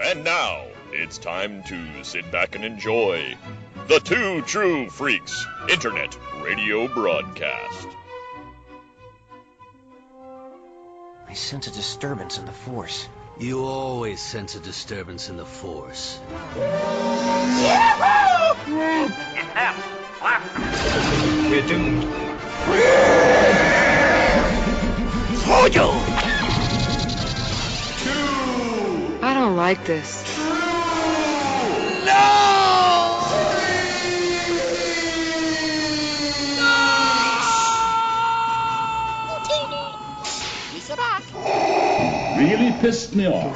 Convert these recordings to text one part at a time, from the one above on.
And now, it's time to sit back and enjoy the Two True Freaks Internet Radio Broadcast. I sense a disturbance in the Force. You always sense a disturbance in the Force. It's them. Left. We're doomed. I don't like this. Really pissed me off.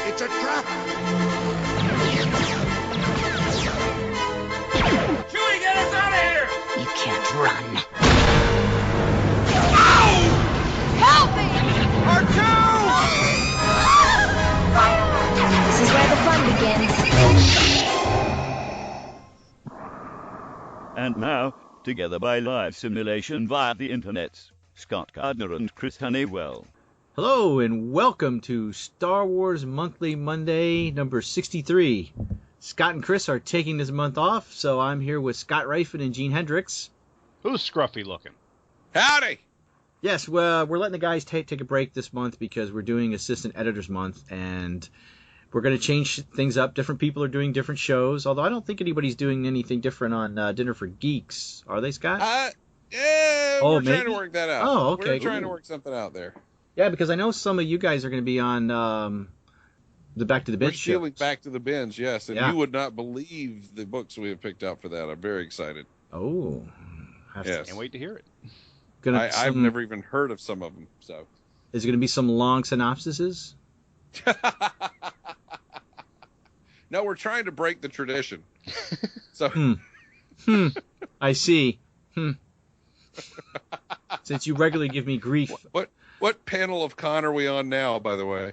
It's a trap. Chewie, get us out of here! You can't run. Help me! This is where the fun begins. And now, together by live simulation via the internet, Scott Gardner and Chris Honeywell. Hello and welcome to Star Wars Monthly Monday number 63. Scott and Chris are taking this month off, so I'm here with Scott Reifin and Gene Hendricks. Who's scruffy looking? Howdy! Yes, well, we're letting the guys take a break this month because we're doing Assistant Editors Month, and we're going to change things up. Different people are doing different shows, although I don't think anybody's doing anything different on Dinner for Geeks. Are they, Scott? Yeah, we're trying to work that out. Oh, okay. We're trying to work something out there. Yeah, because I know some of you guys are going to be on the Back to the Binge show. We're stealing Back to the Binge, yes, and you would not believe the books we have picked out for that. I'm very excited. Oh. Yes. Can't wait to hear it. I've never even heard of some of them. So, is it going to be some long synopsises? No, we're trying to break the tradition. So, I see. Since you regularly give me grief. What panel of con are we on now, by the way?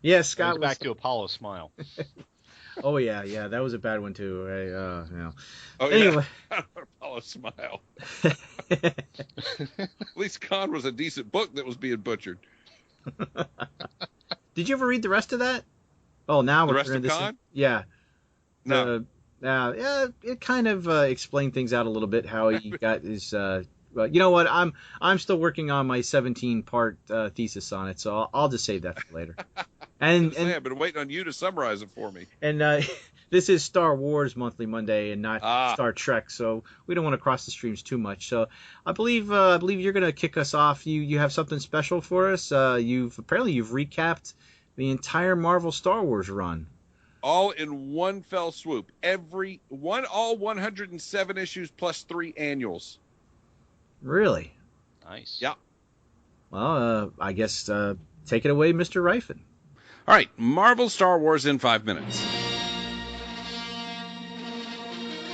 Yes, Scott. Back to Apollo Smile. Oh yeah, that was a bad one too. Yeah. Oh, anyway, yeah. Apollo Smile. At least Con was a decent book that was being butchered. Did you ever read the rest of that? Oh, now the we're rest of Con? Yeah. No. Yeah, it kind of explained things out a little bit. How he got his. Well, you know what? I'm still working on my 17-part thesis on it, so I'll just save that for later. And I've been waiting on you to summarize it for me. And this is Star Wars Monthly Monday and not Star Trek, so we don't want to cross the streams too much. So I believe you're going to kick us off. You have something special for us. You've recapped the entire Marvel Star Wars run. All in one fell swoop. All 107 issues plus 3 annuals. Really? Nice. Yeah. Well, I guess take it away, Mr. Reifin. All right, Marvel Star Wars in 5 minutes.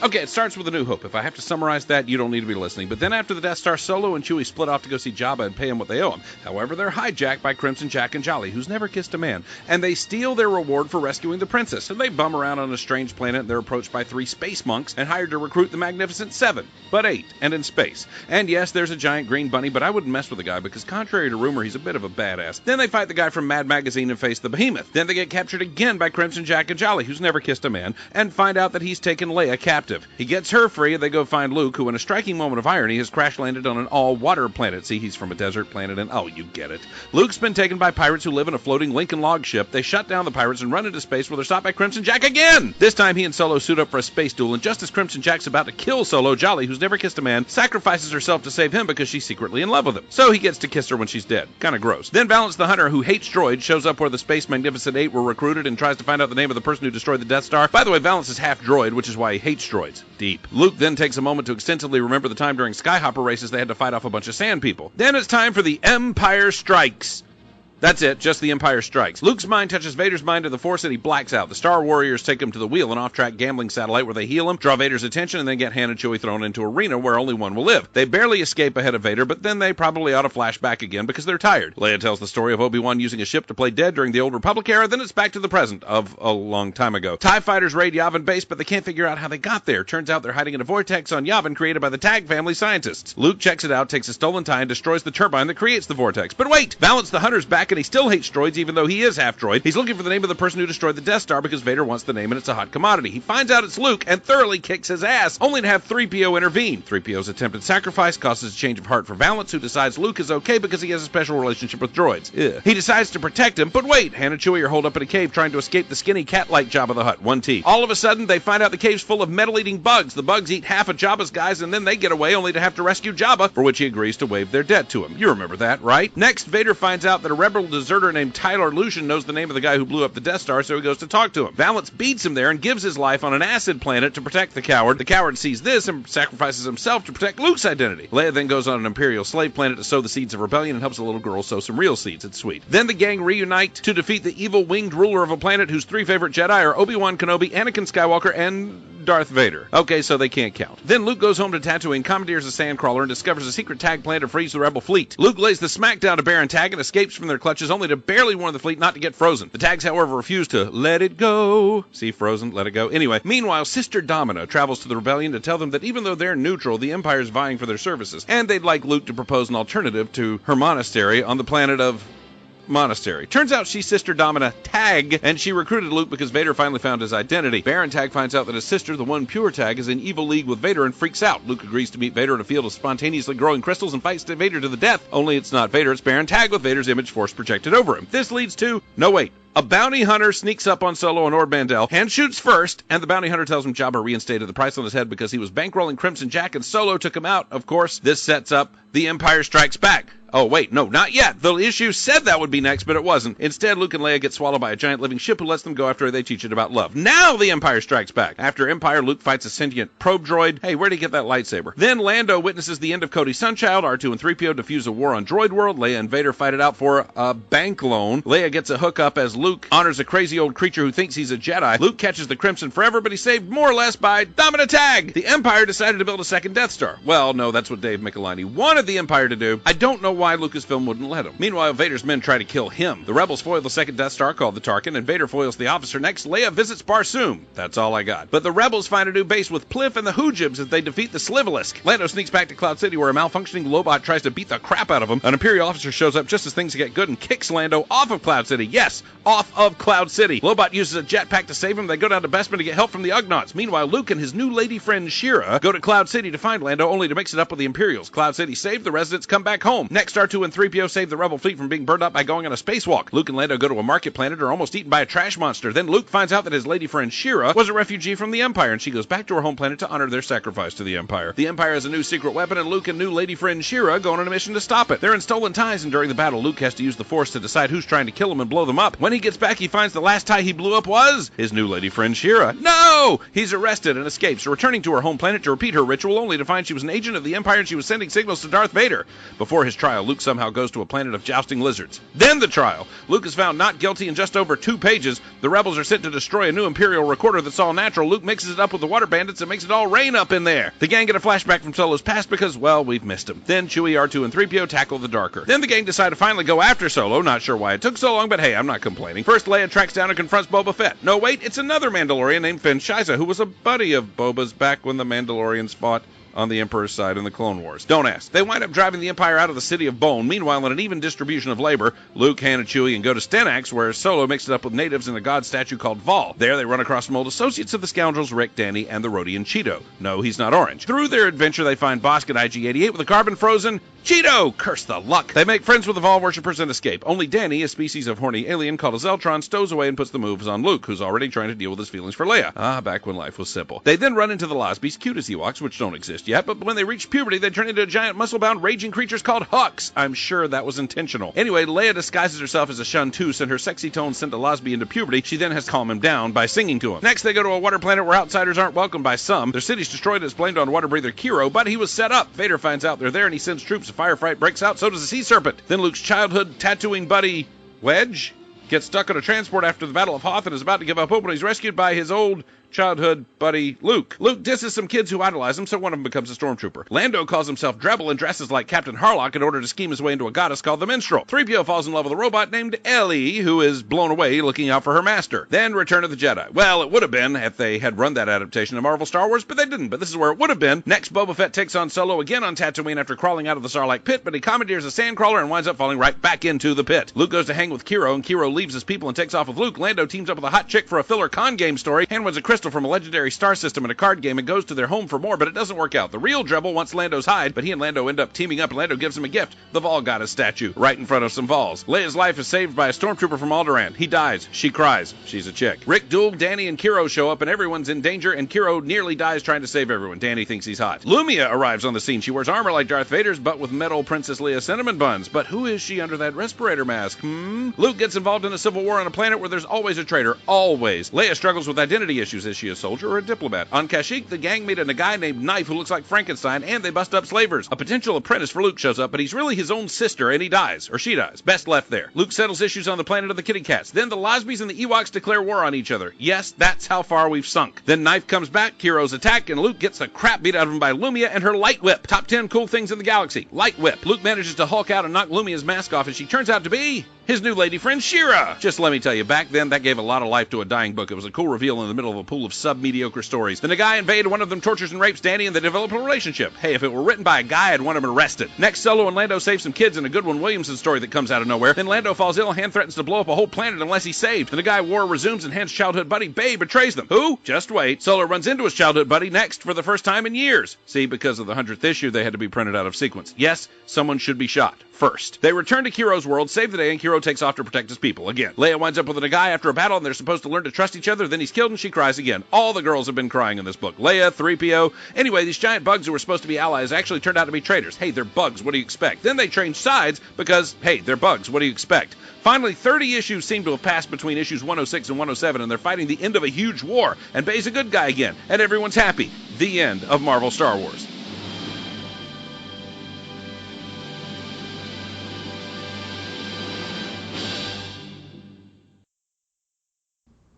Okay, it starts with A New Hope. If I have to summarize that, you don't need to be listening. But then after the Death Star, Solo and Chewie split off to go see Jabba and pay him what they owe him. However, they're hijacked by Crimson Jack and Jolly, who's never kissed a man. And they steal their reward for rescuing the princess. And they bum around on a strange planet, and they're approached by 3 space monks and hired to recruit the Magnificent 7. But 8, and in space. And yes, there's a giant green bunny, but I wouldn't mess with the guy because contrary to rumor, he's a bit of a badass. Then they fight the guy from Mad Magazine and face the Behemoth. Then they get captured again by Crimson Jack and Jolly, who's never kissed a man, and find out that he's taken Leia captive. He gets her free, and they go find Luke, who in a striking moment of irony has crash-landed on an all-water planet. See, he's from a desert planet, and oh, you get it. Luke's been taken by pirates who live in a floating Lincoln log ship. They shut down the pirates and run into space where they're stopped by Crimson Jack again! This time he and Solo suit up for a space duel, and just as Crimson Jack's about to kill Solo, Jolly, who's never kissed a man, sacrifices herself to save him because she's secretly in love with him. So he gets to kiss her when she's dead. Kinda gross. Then Valance the Hunter, who hates droids, shows up where the Space Magnificent 8 were recruited and tries to find out the name of the person who destroyed the Death Star. By the way, Valance is half droid, which is why he hates droids. Deep. Luke then takes a moment to extensively remember the time during Skyhopper races they had to fight off a bunch of sand people. Then it's time for the Empire Strikes. That's it, just the Empire strikes. Luke's mind touches Vader's mind to the Force and he blacks out. The Star Warriors take him to the Wheel, an off-track gambling satellite where they heal him, draw Vader's attention, and then get Han and Chewie thrown into an arena where only one will live. They barely escape ahead of Vader, but then they probably ought to flash back again because they're tired. Leia tells the story of Obi-Wan using a ship to play dead during the Old Republic era, then it's back to the present of a long time ago. TIE fighters raid Yavin base, but they can't figure out how they got there. Turns out they're hiding in a vortex on Yavin created by the Tag family scientists. Luke checks it out, takes a stolen TIE, and destroys the turbine that creates the vortex. But wait! Valance the Hunter's back, and he still hates droids even though he is half-droid. He's looking for the name of the person who destroyed the Death Star because Vader wants the name and it's a hot commodity. He finds out it's Luke and thoroughly kicks his ass, only to have 3PO intervene. 3PO's attempted sacrifice causes a change of heart for Valance, who decides Luke is okay because he has a special relationship with droids. Ugh. He decides to protect him, but wait! Han and Chewie are holed up in a cave trying to escape the skinny cat-like Jabba the Hutt, 1T. All of a sudden, they find out the cave's full of metal-eating bugs. The bugs eat half of Jabba's guys, and then they get away only to have to rescue Jabba, for which he agrees to waive their debt to him. You remember that, right? Next, Vader finds out that a rebel deserter named Tyler Lucian knows the name of the guy who blew up the Death Star, so he goes to talk to him. Valance beats him there and gives his life on an acid planet to protect the coward. The coward sees this and sacrifices himself to protect Luke's identity. Leia then goes on an Imperial slave planet to sow the seeds of rebellion and helps a little girl sow some real seeds. It's sweet. Then the gang reunite to defeat the evil winged ruler of a planet whose three favorite Jedi are Obi-Wan Kenobi, Anakin Skywalker, and Darth Vader. Okay, so they can't count. Then Luke goes home to Tatooine, commandeers a sandcrawler, and discovers a secret tag plan to freeze the rebel fleet. Luke lays the smackdown to Baron Tag and escapes from their clutches only to barely warn the fleet not to get frozen. The Tags, however, refuse to let it go. See, frozen, let it go. Anyway, meanwhile, Sister Domina travels to the rebellion to tell them that even though they're neutral, the Empire's vying for their services, and they'd like Luke to propose an alternative to her monastery on the planet of Monastery. Turns out she's Sister Domina Tag, and she recruited Luke because Vader finally found his identity. Baron Tag finds out that his sister, the one pure Tag, is in evil league with Vader and freaks out. Luke agrees to meet Vader in a field of spontaneously growing crystals and fights Vader to the death. Only it's not Vader, it's Baron Tag with Vader's image force projected over him. This leads to... no, wait. A bounty hunter sneaks up on Solo and Ord Mantell. Han shoots first, and the bounty hunter tells him Jabba reinstated the price on his head because he was bankrolling Crimson Jack, and Solo took him out. Of course, this sets up The Empire Strikes Back. Oh, wait, no, not yet. The issue said that would be next, but it wasn't. Instead, Luke and Leia get swallowed by a giant living ship who lets them go after they teach it about love. Now The Empire Strikes Back. After Empire, Luke fights a sentient probe droid. Hey, where'd he get that lightsaber? Then Lando witnesses the end of Cody's Sunchild. R2 and 3PO defuse a war on Droid World. Leia and Vader fight it out for a bank loan. Leia gets a hookup as Luke honors a crazy old creature who thinks he's a Jedi. Luke catches the Crimson Forever, but he's saved more or less by Domina Tag. The Empire decided to build a second Death Star. Well, no, that's what Dave Michelinie wanted the Empire to do. I don't know why Lucasfilm wouldn't let him. Meanwhile, Vader's men try to kill him. The rebels foil the second Death Star called the Tarkin, and Vader foils the officer. Next, Leia visits Barsoom. That's all I got. But the rebels find a new base with Pliff and the Hoojibs as they defeat the Slivalisk. Lando sneaks back to Cloud City where a malfunctioning Lobot tries to beat the crap out of him. An Imperial officer shows up just as things get good and kicks Lando off of Cloud City. Yes, off of Cloud City. Lobot uses a jetpack to save him. They go down to Bespin to get help from the Ugnaughts. Meanwhile, Luke and his new lady friend Shira go to Cloud City to find Lando, only to mix it up with the Imperials. Cloud City saved, the residents come back home. Next, R2 and 3PO save the rebel fleet from being burned up by going on a spacewalk. Luke and Lando go to a market planet, are almost eaten by a trash monster. Then Luke finds out that his lady friend Shira was a refugee from the Empire, and she goes back to her home planet to honor their sacrifice to the Empire. The Empire has a new secret weapon, and Luke and new lady friend Shira go on a mission to stop it. They're in stolen ties, and during the battle, Luke has to use the Force to decide who's trying to kill him and blow them up. When he gets back, he finds the last tie he blew up was his new lady friend Shira. No! He's arrested and escapes, returning to her home planet to repeat her ritual, only to find she was an agent of the Empire and she was sending signals to Darth Vader. Before his trial, Luke somehow goes to a planet of jousting lizards. Then the trial. Luke is found not guilty in just over 2 pages. The rebels are sent to destroy a new Imperial recorder that's all natural. Luke mixes it up with the water bandits and makes it all rain up in there. The gang get a flashback from Solo's past because, well, we've missed him. Then Chewie, R2, and 3PO tackle the Darker. Then the gang decide to finally go after Solo. Not sure why it took so long, but hey, I'm not complaining. First, Leia tracks down and confronts Boba Fett. No, wait, it's another Mandalorian named Finn Shiza, who was a buddy of Boba's back when the Mandalorians fought on the Emperor's side in the Clone Wars. Don't ask. They wind up driving the Empire out of the city of Bone. Meanwhile, in an even distribution of labor, Luke, Han, and Chewie and go to Stenax, where Solo mixes it up with natives in a god statue called Vol. There, they run across some old associates of the scoundrels Rick, Danny, and the Rhodian Cheeto. No, he's not orange. Through their adventure, they find Bosk at IG-88 with a carbon-frozen Cheeto! Curse the luck! They make friends with the Vol worshippers and escape. Only Danny, a species of horny alien called a Zeltron, stows away and puts the moves on Luke, who's already trying to deal with his feelings for Leia. Ah, back when life was simple. They then run into the Losbies, cute as Ewoks, which don't exist yet, but when they reach puberty, they turn into giant muscle-bound raging creatures called Hux. I'm sure that was intentional. Anyway, Leia disguises herself as a Shantus, and her sexy tones send a Losby into puberty. She then has to calm him down by singing to him. Next, they go to a water planet where outsiders aren't welcomed by some. Their city's destroyed and it's blamed on water breather Kiro, but he was set up. Vader finds out they're there and he sends troops. A firefight breaks out, so does a sea serpent. Then Luke's childhood Tatooine buddy Wedge gets stuck on a transport after the Battle of Hoth and is about to give up hope when he's rescued by his old childhood buddy Luke. Luke disses some kids who idolize him, so one of them becomes a stormtrooper. Lando calls himself Drebel and dresses like Captain Harlock in order to scheme his way into a goddess called the Minstrel. 3PO falls in love with a robot named Ellie, who is blown away looking out for her master. Then Return of the Jedi. Well, it would have been if they had run that adaptation of Marvel Star Wars, but they didn't. But this is where it would have been. Next, Boba Fett takes on Solo again on Tatooine after crawling out of the Sarlacc pit, but he commandeers a sandcrawler and winds up falling right back into the pit. Luke goes to hang with Kiro, and Kiro leaves his people and takes off with Luke. Lando teams up with a hot chick for a filler con game story and wins a crystal from a legendary star system in a card game and goes to their home for more, but it doesn't work out. The real Drebel wants Lando's hide, but he and Lando end up teaming up, and Lando gives him a gift, the Vol Goddess statue, right in front of some Vols. Leia's life is saved by a stormtrooper from Alderaan. He dies. She cries. She's a chick. Rick, Duel, Danny, and Kiro show up, and everyone's in danger, and Kiro nearly dies trying to save everyone. Danny thinks he's hot. Lumia arrives on the scene. She wears armor like Darth Vader's, but with metal Princess Leia cinnamon buns. But who is she under that respirator mask? Luke gets involved in a civil war on a planet where there's always a traitor. Always. Leia struggles with identity issues. Is she a soldier or a diplomat? On Kashyyyk, the gang meet a guy named Knife who looks like Frankenstein, and they bust up slavers. A potential apprentice for Luke shows up, but he's really his own sister, and he dies. Or she dies. Best left there. Luke settles issues on the planet of the kitty cats. Then the Losbies and the Ewoks declare war on each other. Yes, that's how far we've sunk. Then Knife comes back, Kiro's attack, and Luke gets the crap beat out of him by Lumia and her light whip. Top 10 cool things in the galaxy. Light whip. Luke manages to Hulk out and knock Lumia's mask off, and she turns out to be his new lady friend, Shira. Just let me tell you, back then, that gave a lot of life to a dying book. It was a cool reveal in the middle of a pool of sub-mediocre stories. Then a guy invade, one of them tortures and rapes Danny, and they develop a relationship. Hey, if it were written by a guy, I'd want him arrested. Next, Solo and Lando save some kids in a Goodwin Williamson story that comes out of nowhere. Then Lando falls ill, Han threatens to blow up a whole planet unless he's saved. Then the guy war resumes, and Han's childhood buddy, Babe, betrays them. Who? Just wait. Solo runs into his childhood buddy next for the first time in years. See, because of the 100th issue, they had to be printed out of sequence. Yes, someone should be shot first. They return to Kiro's world, save the day, and Kiro takes off to protect his people again. Leia winds up with a guy after a battle, and they're supposed to learn to trust each other. Then he's killed, and she cries again. All the girls have been crying in this book. Leia, 3PO. Anyway, these giant bugs who were supposed to be allies actually turned out to be traitors. Hey, they're bugs. What do you expect? Then they change sides because, hey, they're bugs. What do you expect? Finally, 30 issues seem to have passed between issues 106 and 107, and they're fighting the end of a huge war. And Bae's a good guy again, and everyone's happy. The end of Marvel Star Wars.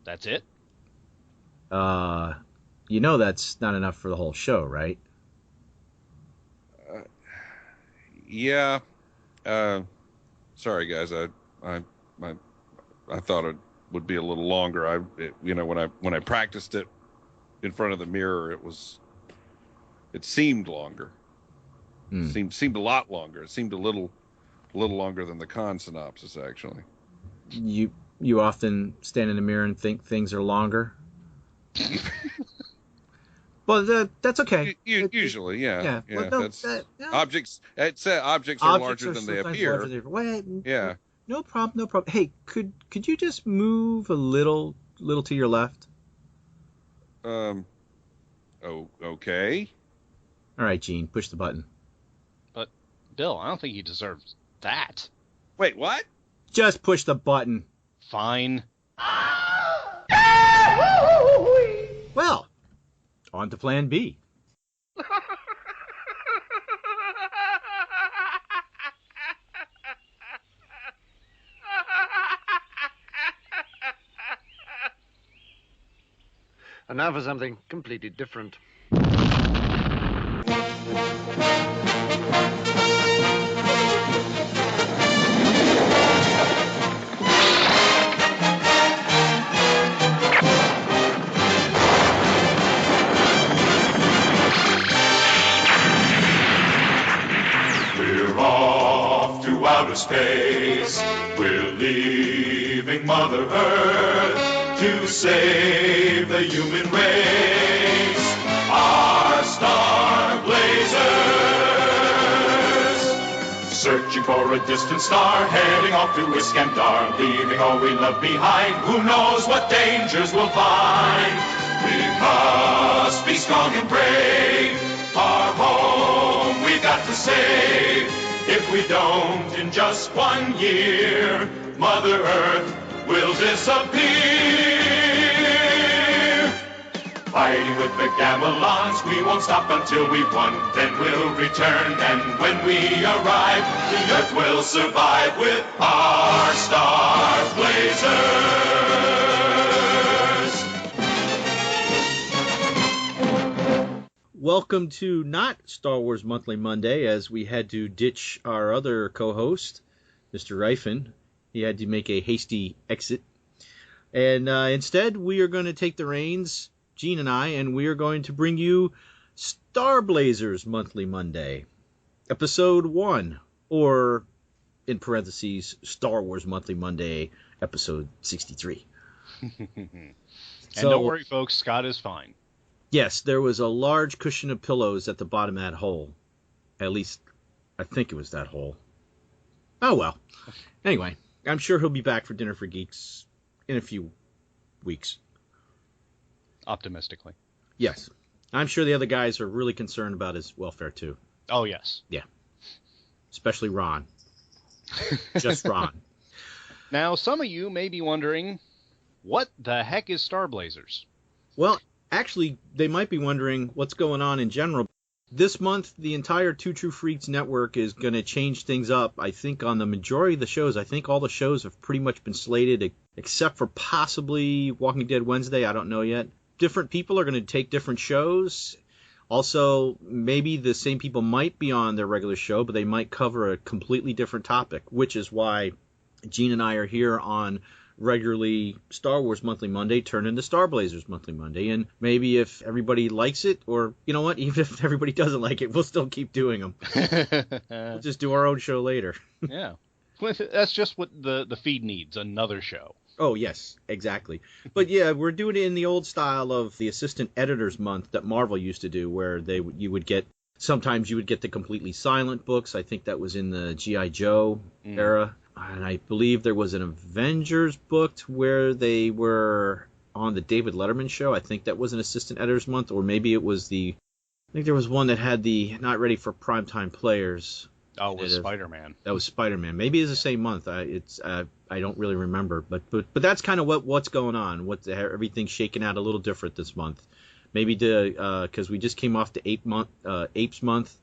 That's it? You know that's not enough for the whole show, right? Yeah. Sorry, guys. I thought it would be a little longer. When I practiced it in front of the mirror, it seemed longer. Seemed a lot longer. It seemed a little longer than the con synopsis, actually. You often stand in the mirror and think things are longer? Well, that's okay. Usually, yeah. Well, no, that's objects. Objects are larger than they appear. Yeah. No problem. Hey, could you just move a little to your left? Oh, okay. All right, Gene, push the button. But Bill, I don't think he deserves that. Wait, what? Just push the button. Fine. Well, on to plan B. And now for something completely different. We're off to outer space. We're leaving Mother Earth to save the human race. Our star blazers, searching for a distant star, heading off to Iscandar, leaving all we love behind. Who knows what dangers we'll find? We must be strong and brave. Our home we've got to save. If we don't, in just 1 year, Mother Earth will disappear. fighting with the Gamilons. We won't stop until we've won. Then we'll return, and when we arrive, the Earth will survive with our Star Blazers. Welcome to not Star Wars Monthly Monday, as we had to ditch our other co-host, Mr. Rifen. He had to make a hasty exit. And instead, we are going to take the reins, Gene and I, and we are going to bring you Star Blazers Monthly Monday, Episode 1, or, in parentheses, Star Wars Monthly Monday, Episode 63. And don't worry, folks, Scott is fine. Yes, there was a large cushion of pillows at the bottom of that hole. At least, I think it was that hole. Oh, well. Anyway, I'm sure he'll be back for Dinner for Geeks in a few weeks. Optimistically. Yes. I'm sure the other guys are really concerned about his welfare, too. Oh, yes. Yeah. Especially Ron. Just Ron. Now, some of you may be wondering, what the heck is Star Blazers? Well, actually, they might be wondering what's going on in general. This month, the entire Two True Freaks network is going to change things up. I think on the majority of the shows, I think all the shows have pretty much been slated, except for possibly Walking Dead Wednesday. I don't know yet. Different people are going to take different shows. Also, maybe the same people might be on their regular show, but they might cover a completely different topic, which is why Gene and I are here on regularly Star Wars Monthly Monday turned into Star Blazers Monthly Monday. And maybe if everybody likes it, or you know what, even if everybody doesn't like it, we'll still keep doing them. We'll just do our own show later. Yeah. That's just what the feed needs, another show. Oh, yes, exactly. But yeah, we're doing it in the old style of the Assistant Editors Month that Marvel used to do, where sometimes you would get the completely silent books. I think that was in the G.I. Joe era. And I believe there was an Avengers book where they were on the David Letterman show. I think that was an Assistant Editors Month, or maybe it was I think there was one that had the Not Ready for Primetime Players. Oh, it was Spider-Man. That was Spider-Man. Maybe it's the same month. I don't really remember, but that's kind of what's going on. Everything's shaking out a little different this month. Maybe because we just came off the Apes Month.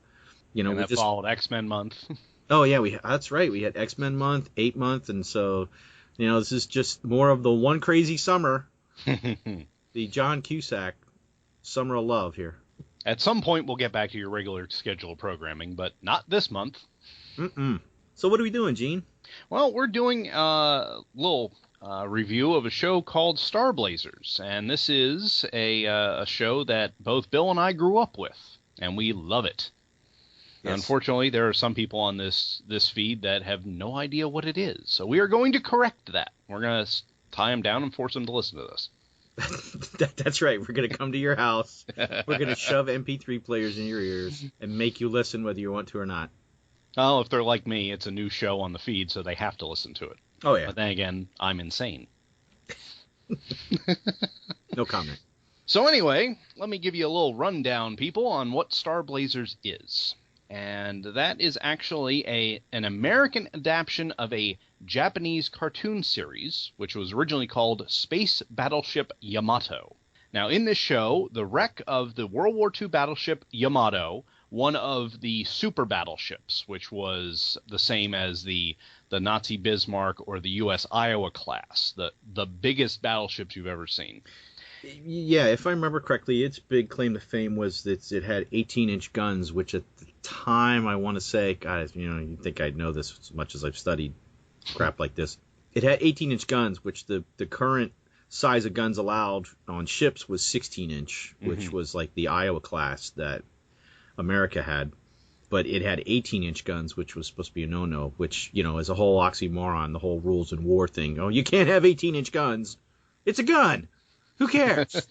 You know, and that followed X-Men Month. Oh yeah, that's right. We had X-Men Month, Ape Month, and so this is just more of the one crazy summer. The John Cusack Summer of Love here. At some point, we'll get back to your regular schedule of programming, but not this month. So what are we doing, Gene? Well, we're doing a little review of a show called Star Blazers, and this is a show that both Bill and I grew up with, and we love it. Yes. Unfortunately, there are some people on this feed that have no idea what it is, so we are going to correct that. We're going to tie them down and force them to listen to this. That's right. We're going to come to your house. We're going to shove MP3 players in your ears and make you listen whether you want to or not. Oh, if they're like me, it's a new show on the feed, so they have to listen to it. Oh, yeah. But then again, I'm insane. No comment. So anyway, let me give you a little rundown, people, on what Star Blazers is. And that is actually an American adaptation of a Japanese cartoon series, which was originally called Space Battleship Yamato. Now, in this show, the wreck of the World War II battleship Yamato, one of the super battleships, which was the same as the Nazi Bismarck or the U.S. Iowa class, the biggest battleships you've ever seen. Yeah, if I remember correctly, its big claim to fame was that it had 18-inch guns, which at the time, I want to say, guys, you'd think I'd know this as much as I've studied crap like this. It had 18-inch guns, which the current size of guns allowed on ships was 16-inch, which was like the Iowa class that America had. But it had 18-inch guns, which was supposed to be a no-no, which, is a whole oxymoron, the whole rules and war thing. Oh, you can't have 18-inch guns. It's a gun. Who cares?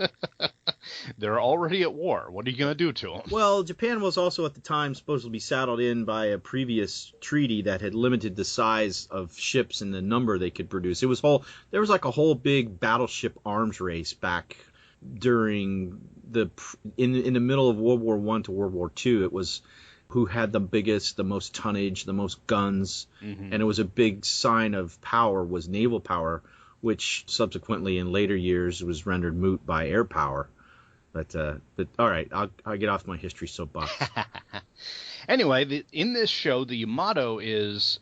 They're already at war. What are you going to do to them? Well, Japan was also at the time supposed to be saddled in by a previous treaty that had limited the size of ships and the number they could produce. There was like a whole big battleship arms race back during in the middle of World War I to World War II. It was who had the biggest, the most tonnage, the most guns, and it was a big sign of power was naval power, which subsequently in later years was rendered moot by air power. But all right, I'll get off my history soapbox. Anyway, in this show, the Yamato is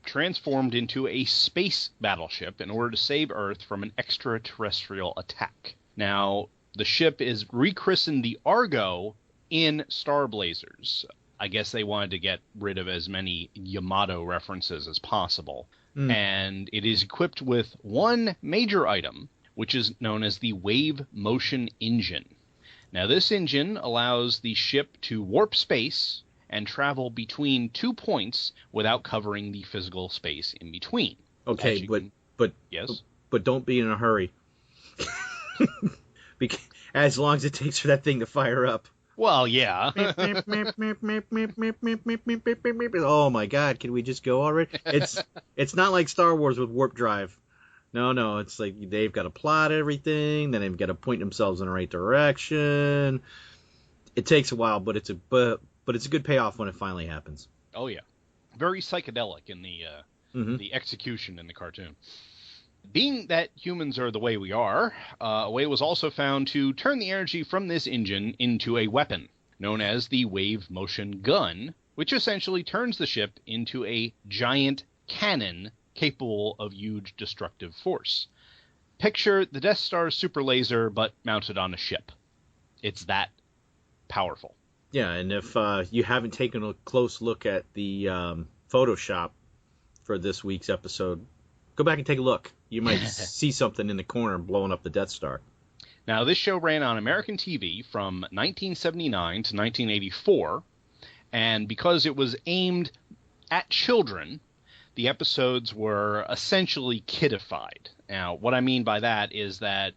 transformed into a space battleship in order to save Earth from an extraterrestrial attack. Now, the ship is rechristened the Argo in Star Blazers. I guess they wanted to get rid of as many Yamato references as possible. And it is equipped with one major item, which is known as the Wave Motion Engine. Now, this engine allows the ship to warp space and travel between 2 points without covering the physical space in between. Okay, but yes, but don't be in a hurry. As long as it takes for that thing to fire up. Well, yeah. Oh my God, can we just go already? It's not like Star Wars with warp drive. No, it's like they've got to plot everything, then they've got to point themselves in the right direction. It takes a while, but it's a good payoff when it finally happens. Oh yeah, very psychedelic in the execution in the cartoon. Being that humans are the way we are, a way was also found to turn the energy from this engine into a weapon, known as the Wave Motion Gun, which essentially turns the ship into a giant cannon capable of huge destructive force. Picture the Death Star's super laser, but mounted on a ship. It's that powerful. Yeah, and if you haven't taken a close look at the Photoshop for this week's episode, go back and take a look. You might see something in the corner blowing up the Death Star. Now, this show ran on American TV from 1979 to 1984, and because it was aimed at children, the episodes were essentially kidified. Now, what I mean by that is that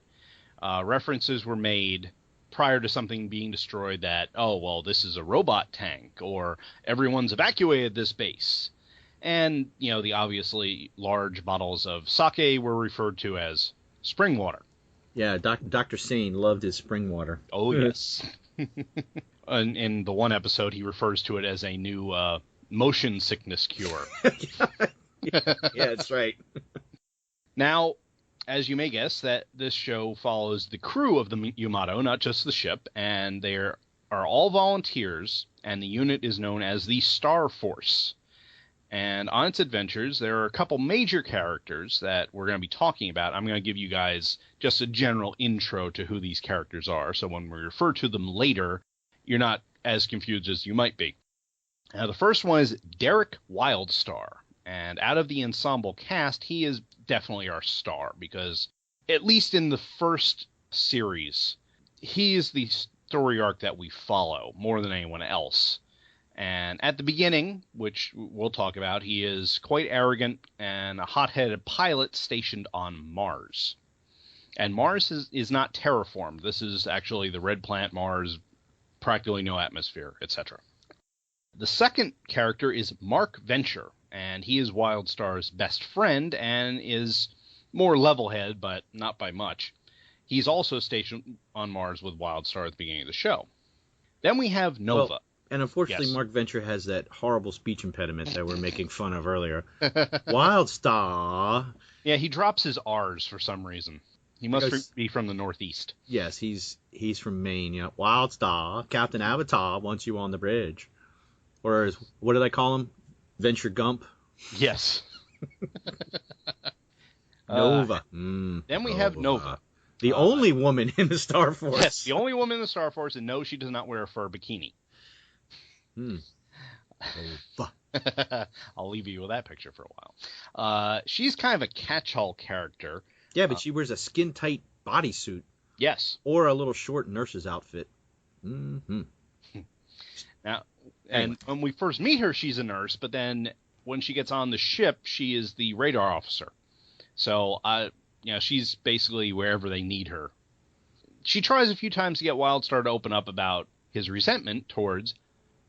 references were made prior to something being destroyed that, oh, well, this is a robot tank, or everyone's evacuated this base. And, the obviously large bottles of sake were referred to as spring water. Yeah, Dr. Sane loved his spring water. Oh, yes. In the one episode, he refers to it as a new motion sickness cure. Yeah, that's right. Now, as you may guess, that this show follows the crew of the Yamato, not just the ship, and they are all volunteers, and the unit is known as the Star Force. And on its adventures, there are a couple major characters that we're going to be talking about. I'm going to give you guys just a general intro to who these characters are, so when we refer to them later, you're not as confused as you might be. Now, the first one is Derek Wildstar, and out of the ensemble cast, he is definitely our star, because at least in the first series, he is the story arc that we follow more than anyone else. And at the beginning, which we'll talk about, he is quite arrogant and a hot-headed pilot stationed on Mars. And Mars is not terraformed. This is actually the red planet Mars, practically no atmosphere, etc. The second character is Mark Venture, and he is Wildstar's best friend and is more level-headed, but not by much. He's also stationed on Mars with Wildstar at the beginning of the show. Then we have Nova. Well, and unfortunately, Yes. Mark Venture has that horrible speech impediment that we're making fun of earlier. Wildstar. Yeah, he drops his R's for some reason. He must be from the Northeast. Yes, he's from Maine. Yeah, Wildstar. Captain Avatar wants you on the bridge. Or what did I call him? Venture Gump. Yes. Nova. Then we have Nova. The only woman in the Star Force. Yes, the only woman in the Star Force, and no, she does not wear a fur bikini. I'll leave you with that picture for a while. She's kind of a catch-all character. Yeah, but she wears a skin-tight bodysuit. Yes. Or a little short nurse's outfit. Mm-hmm. Now, and when we first meet her, she's a nurse, but then when she gets on the ship, she is the radar officer. So, she's basically wherever they need her. She tries a few times to get Wildstar to open up about his resentment towards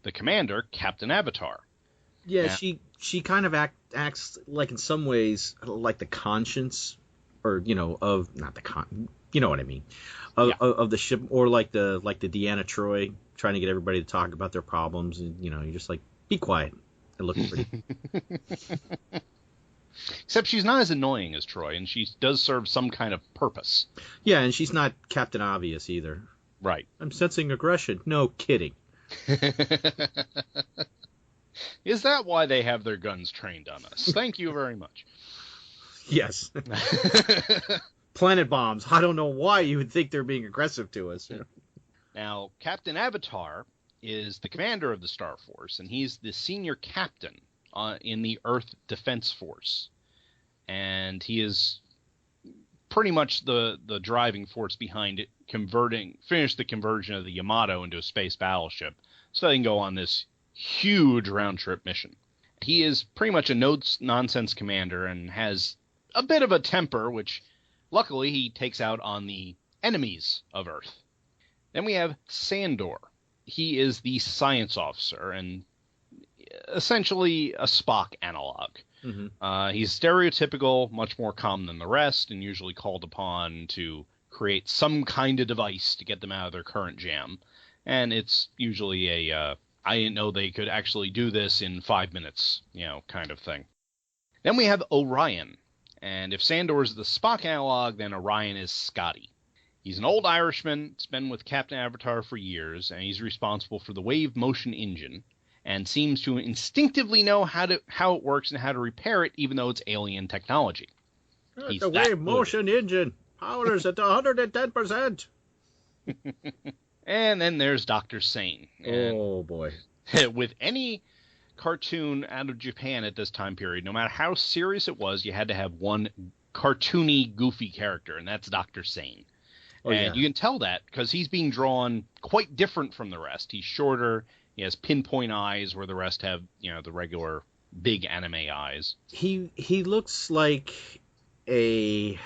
the commander, Captain Avatar. Yeah, she kind of acts like, in some ways, like the conscience, or of not the you know what I mean, of the ship, or like the Deanna Troi, trying to get everybody to talk about their problems, and you're just like, be quiet. They're looking pretty. Except she's not as annoying as Troy, and she does serve some kind of purpose. Yeah, and she's not Captain Obvious either. Right. I'm sensing aggression. No kidding. Is that why they have their guns trained on us? Thank you very much. Yes. Planet bombs. I don't know why you would think they're being aggressive to us. Now, Captain Avatar is the commander of the Star Force, and he's the senior captain in the Earth Defense Force. And he is pretty much the driving force behind it, finish the conversion of the Yamato into a space battleship, so they can go on this huge round-trip mission. He is pretty much a no-nonsense commander and has a bit of a temper, which luckily he takes out on the enemies of Earth. Then we have Sandor. He is the science officer and essentially a Spock analog. Mm-hmm. He's stereotypical, much more calm than the rest, and usually called upon to create some kind of device to get them out of their current jam. And it's usually I didn't know they could actually do this in 5 minutes, kind of thing. Then we have Orion. And if Sandor is the Spock analog, then Orion is Scotty. He's an old Irishman, has been with Captain Avatar for years, and he's responsible for the wave motion engine, and seems to instinctively know how it works and how to repair it, even though it's alien technology. The wave motion engine powers at 110%. And then there's Dr. Sane. Oh, boy. With any cartoon out of Japan at this time period, no matter how serious it was, you had to have one cartoony, goofy character, and that's Dr. Sane. You can tell that because he's being drawn quite different from the rest. He's shorter. He has pinpoint eyes where the rest have, the regular big anime eyes. He looks like a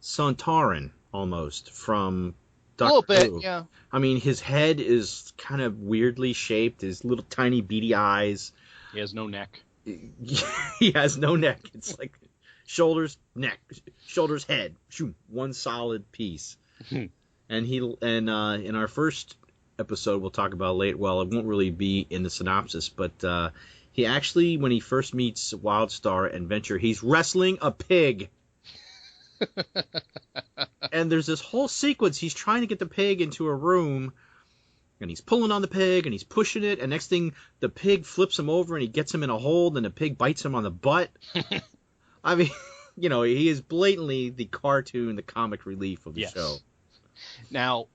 Sontaran almost from Doctor Who. A little bit, Who. yeah. I mean, his head is kind of weirdly shaped. His little tiny beady eyes. He has no neck. He has no neck. It's like shoulders, neck, shoulders, head. Shoot, one solid piece. And in our first episode we'll talk about later. Well, it won't really be in the synopsis, but he actually, when he first meets Wildstar and Venture, he's wrestling a pig. And there's this whole sequence. He's trying to get the pig into a room, and he's pulling on the pig, and he's pushing it, and next thing, the pig flips him over, and he gets him in a hold, and the pig bites him on the butt. I mean, he is blatantly the cartoon, the comic relief of the show. Now,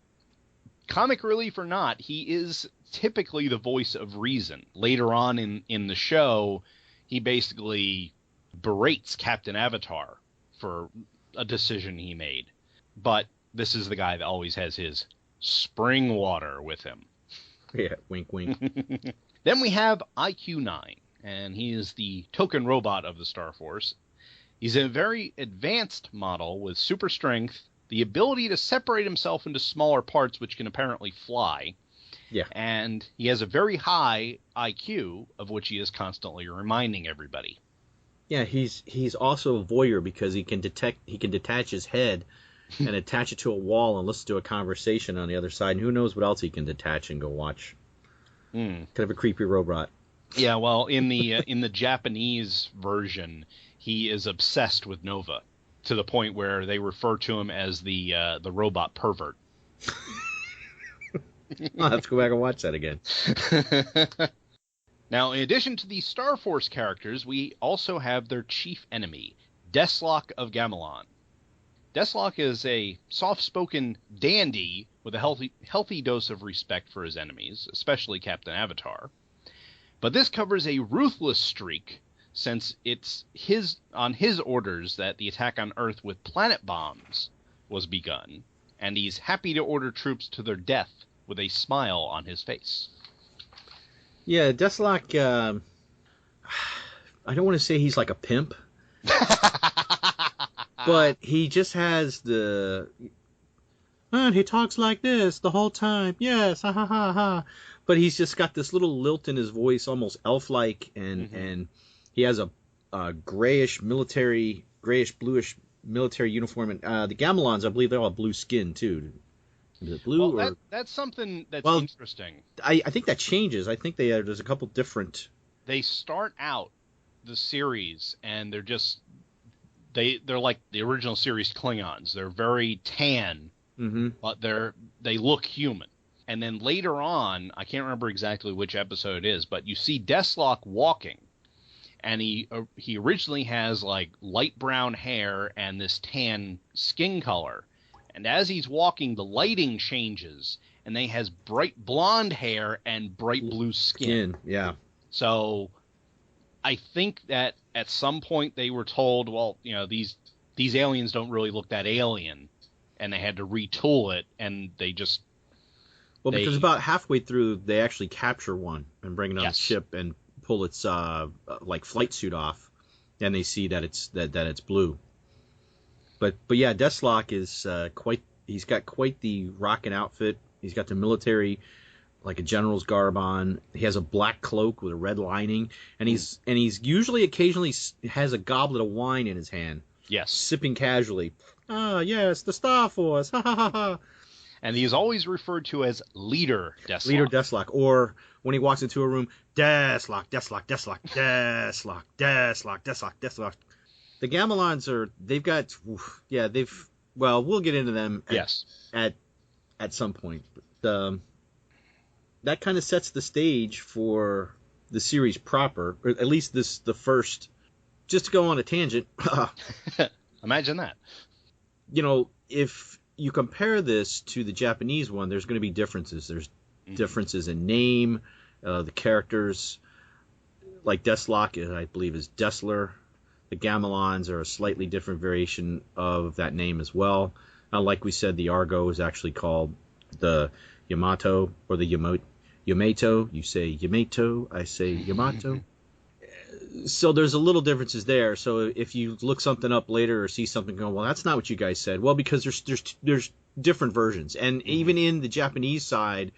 comic relief or not, he is typically the voice of reason. Later on in the show, he basically berates Captain Avatar for a decision he made. But this is the guy that always has his spring water with him. Yeah, wink, wink. Then we have IQ-9, and he is the token robot of the Star Force. He's a very advanced model with super strength, the ability to separate himself into smaller parts, which can apparently fly. Yeah. And he has a very high IQ, of which he is constantly reminding everybody. Yeah, he's also a voyeur because he can detach his head and attach it to a wall and listen to a conversation on the other side. And who knows what else he can detach and go watch. Kind of a creepy robot. Yeah, well, in the Japanese version, he is obsessed with Nova to the point where they refer to him as the robot pervert. I'll have to go back and watch that again. Now, in addition to the Star Force characters, we also have their chief enemy, Deathlock of Gamilon. Deathlock is a soft-spoken dandy with a healthy dose of respect for his enemies, especially Captain Avatar. But this covers a ruthless streak, since it's on his orders that the attack on Earth with planet bombs was begun, and he's happy to order troops to their death with a smile on his face. Yeah, Deathlock, I don't want to say he's like a pimp, but he just has and he talks like this the whole time. Yes, ha ha ha ha. But he's just got this little lilt in his voice, almost elf-like, and he has a grayish bluish military uniform. And the Gamilons, I believe, they all have blue skin too. Is it blue? Well, that's something that's interesting. I think that changes. I think there's a couple different. They start out the series and they're like the original series Klingons. They're very tan but they look human. And then later on, I can't remember exactly which episode it is, but you see Deathlock walking, and he originally has like light brown hair and this tan skin color, and as he's walking, the lighting changes, and he has bright blonde hair and bright blue skin. Yeah. So I think that at some point they were told, well, you know, these aliens don't really look that alien, and they had to retool it, and they just... Well, because about halfway through, they actually capture one and bring it on the ship and pull its like flight suit off, and they see that it's blue. But yeah, Deathlock is he's got quite the rockin' outfit. He's got the military, like a general's garb on. He has a black cloak with a red lining, and he's usually occasionally has a goblet of wine in his hand. Yes, sipping casually. Ah, yes, the Star Force. Ha ha ha ha. And he's always referred to as Leader Deathlock. Leader Deathlock. Or when he walks into a room, Deathlock, Deathlock, Deathlock, Deathlock, Deathlock, Deathlock, Deathlock. The Gamilons well, we'll get into them at some point. But, that kind of sets the stage for the series proper, or at least the first. Just to go on a tangent. Imagine that. You know, if you compare this to the Japanese one, there's going to be differences. There's differences in name, the characters, like Deathlock, I believe, is Dessler. The Gamilons are a slightly different variation of that name as well. Like we said, the Argo is actually called the Yamato, or the Yamato. You say Yamato, I say Yamato. So there's a little differences there. So if you look something up later or see something going, well, that's not what you guys said. Well, because there's different versions, and even in the Japanese side,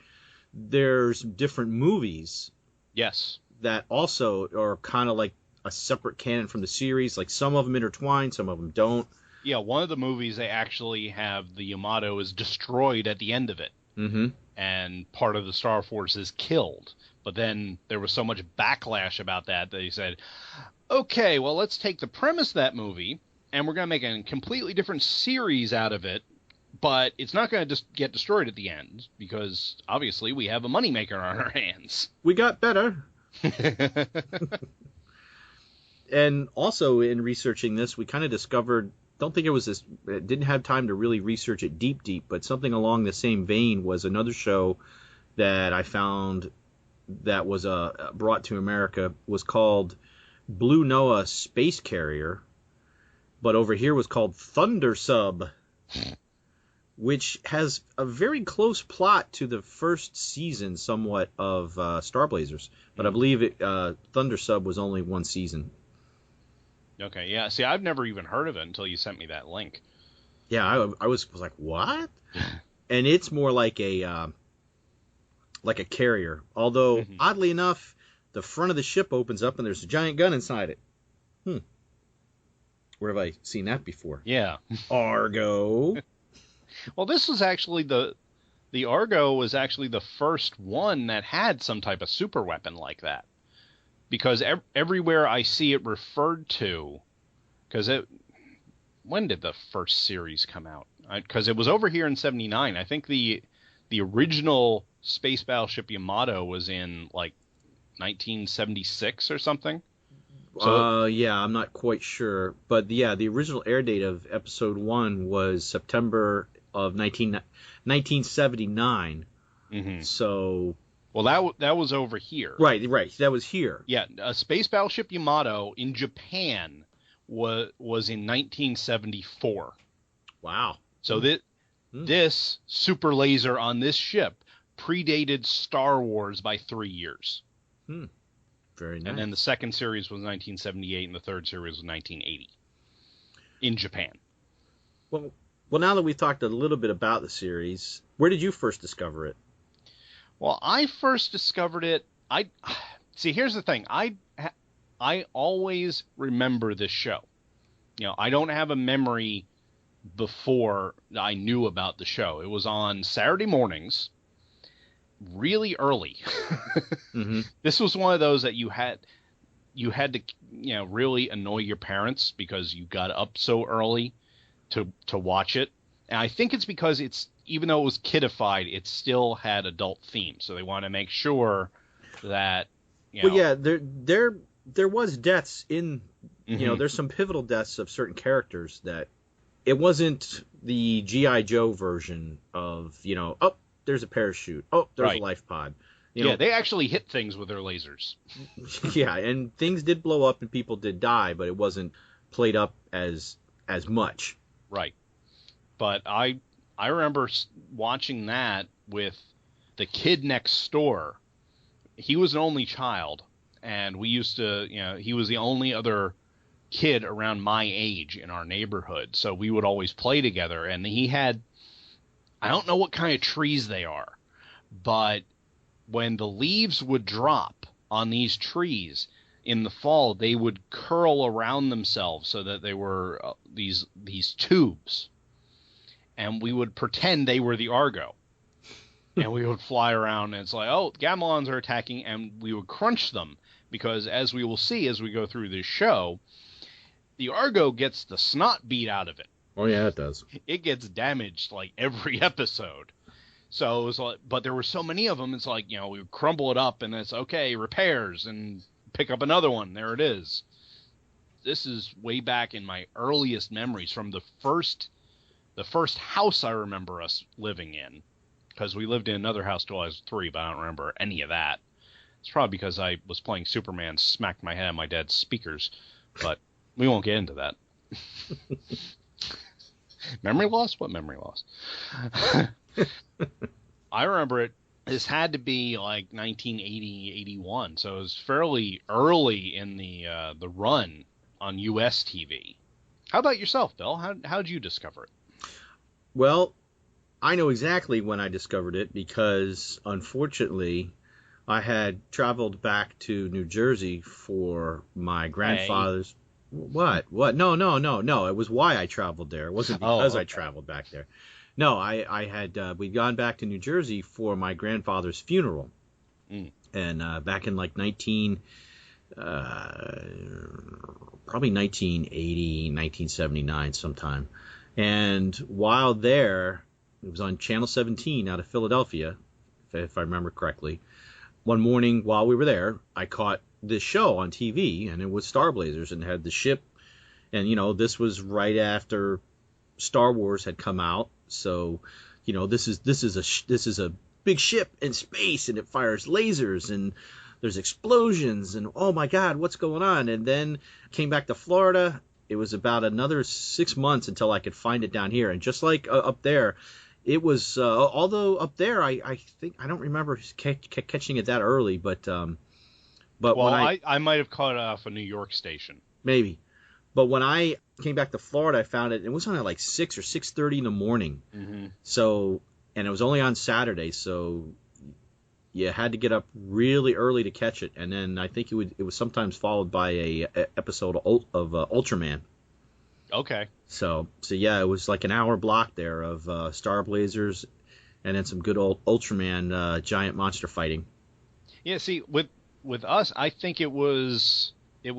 there's different movies. Yes. That also are kind of like a separate canon from the series. Like some of them intertwine, some of them don't. Yeah, one of the movies they actually have the Yamato is destroyed at the end of it, and part of the Star Force is killed. But then there was so much backlash about that they said, okay, well, let's take the premise of that movie, and we're going to make a completely different series out of it, but it's not going to just get destroyed at the end, because obviously we have a moneymaker on our hands. We got better. And also in researching this, we kind of discovered, didn't have time to really research it deep, but something along the same vein was another show that I found that was brought to America, was called Blue Noah Space Carrier, but over here was called Thunder Sub, which has a very close plot to the first season somewhat of Star Blazers, but I believe Thunder Sub was only one season. Okay, yeah. See, I've never even heard of it until you sent me that link. Yeah, I was like, what? And it's more like a carrier. Although, oddly enough, the front of the ship opens up and there's a giant gun inside it. Where have I seen that before? Yeah. Argo. Well, this was actually the Argo was actually the first one that had some type of super weapon like that. Because everywhere I see it referred to, when did the first series come out? Because it was over here in 79. I think the original space battleship Yamato was in like 1976 or something. So, yeah, I'm not quite sure, but yeah, the original air date of episode 1 was September of 1979. So, well, that was over here. Right, that was here. Yeah, a space battleship Yamato in Japan was in 1974. Wow. So this super laser on this ship predated Star Wars by 3 years. Very nice. And then the second series was 1978, and the third series was 1980 in Japan. Well, now that we've talked a little bit about the series, where did you first discover it? Well, I first discovered it. See, here's the thing. I always remember this show. You know, I don't have a memory before I knew about the show. It was on Saturday mornings, really early. This was one of those that you had to, you know, really annoy your parents because you got up so early to watch it. And I think it's because even though it was kidified, it still had adult themes. So they want to make sure that, you know. Well, yeah, there was deaths in, you know, there's some pivotal deaths of certain characters that it wasn't the G.I. Joe version of, you know, oh, there's a parachute. Oh, there's a life pod. You know, they actually hit things with their lasers. Yeah, and things did blow up and people did die, but it wasn't played up as much. Right. But I remember watching that with the kid next door. He was an only child, and we used to, you know, he was the only other kid around my age in our neighborhood, so we would always play together. And he had, I don't know what kind of trees they are, but when the leaves would drop on these trees in the fall, they would curl around themselves so that they were these tubes, and we would pretend they were the Argo. And we would fly around, and it's like, oh, Gamilons are attacking, and we would crunch them, because as we will see as we go through this show, the Argo gets the snot beat out of it. Oh, yeah, it does. It gets damaged, like, every episode. So it was like, but there were so many of them, it's like, you know, we would crumble it up, and it's, okay, repairs, and pick up another one. There it is. This is way back in my earliest memories from the first house I remember us living in. Because we lived in another house till I was 3, but I don't remember any of that. It's probably because I was playing Superman, smacked my head on my dad's speakers, but we won't get into that. Memory loss? What memory loss? I remember it. This had to be like 1980, 81, so it was fairly early in the run on U.S. TV. How about yourself, Bill? How did you discover it? Well, I know exactly when I discovered it because, unfortunately, I had traveled back to New Jersey for my grandfather's... Hey. What? No. It was why I traveled there. It wasn't because I traveled back there. No, we'd gone back to New Jersey for my grandfather's funeral. And back in like probably 1980, 1979 sometime. And while there... It was on Channel 17 out of Philadelphia, if I remember correctly. One morning while we were there, I caught this show on TV, and it was Star Blazers, and had the ship. And, you know, this was right after Star Wars had come out. So, you know, this is a big ship in space, and it fires lasers, and there's explosions, and oh my God, what's going on? And then came back to Florida. It was about another 6 months until I could find it down here. And just like up there, it was, although up there, I think, I don't remember catching it that early, but well, when I might have caught it off a New York station. Maybe. But when I came back to Florida, I found it was on at like 6 or 6:30 in the morning. Mm-hmm. So, and it was only on Saturday, so you had to get up really early to catch it. And then I think it was sometimes followed by a episode of Ultraman. Okay. So yeah, it was like an hour block there of Star Blazers, and then some good old Ultraman giant monster fighting. Yeah, see, with us, I think it was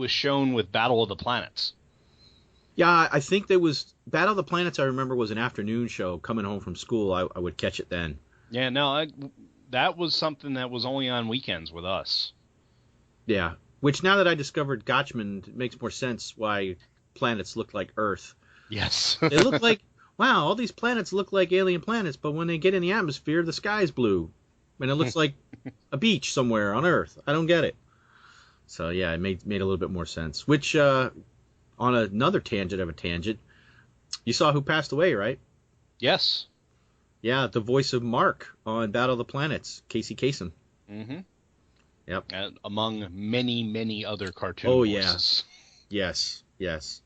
shown with Battle of the Planets. Yeah, I think there was Battle of the Planets. I remember was an afternoon show. Coming home from school, I would catch it then. Yeah, no, that was something that was only on weekends with us. Yeah, which now that I discovered Gotchman, it makes more sense why planets look like Earth. Yes. They look like, wow, all these planets look like alien planets, but when they get in the atmosphere, the sky's blue. And it looks like a beach somewhere on Earth. I don't get it. So, yeah, it made a little bit more sense. Which, on another tangent of a tangent, you saw who passed away, right? Yes. Yeah, the voice of Mark on Battle of the Planets, Casey Kasem. Mm-hmm. Yep. And among many, many other cartoon Oh, voices. yeah. Yes.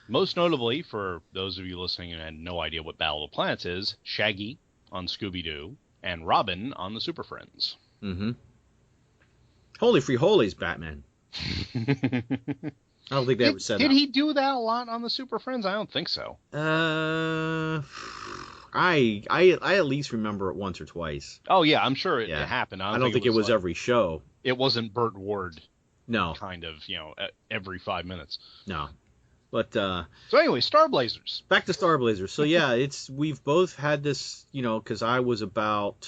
Most notably, for those of you listening and had no idea what Battle of the Planets is, Shaggy on Scooby-Doo and Robin on the Super Friends. Mm-hmm. Holy free holies, Batman. I don't think they ever said that. Did he do that a lot on the Super Friends? I don't think so. I at least remember it once or twice. Oh, yeah, I'm sure it happened. I don't think it was every show. It wasn't Burt Ward. No. Kind of, every 5 minutes. No. But so anyway, Star Blazers. Back to Star Blazers. So yeah, we've both had this, because I was about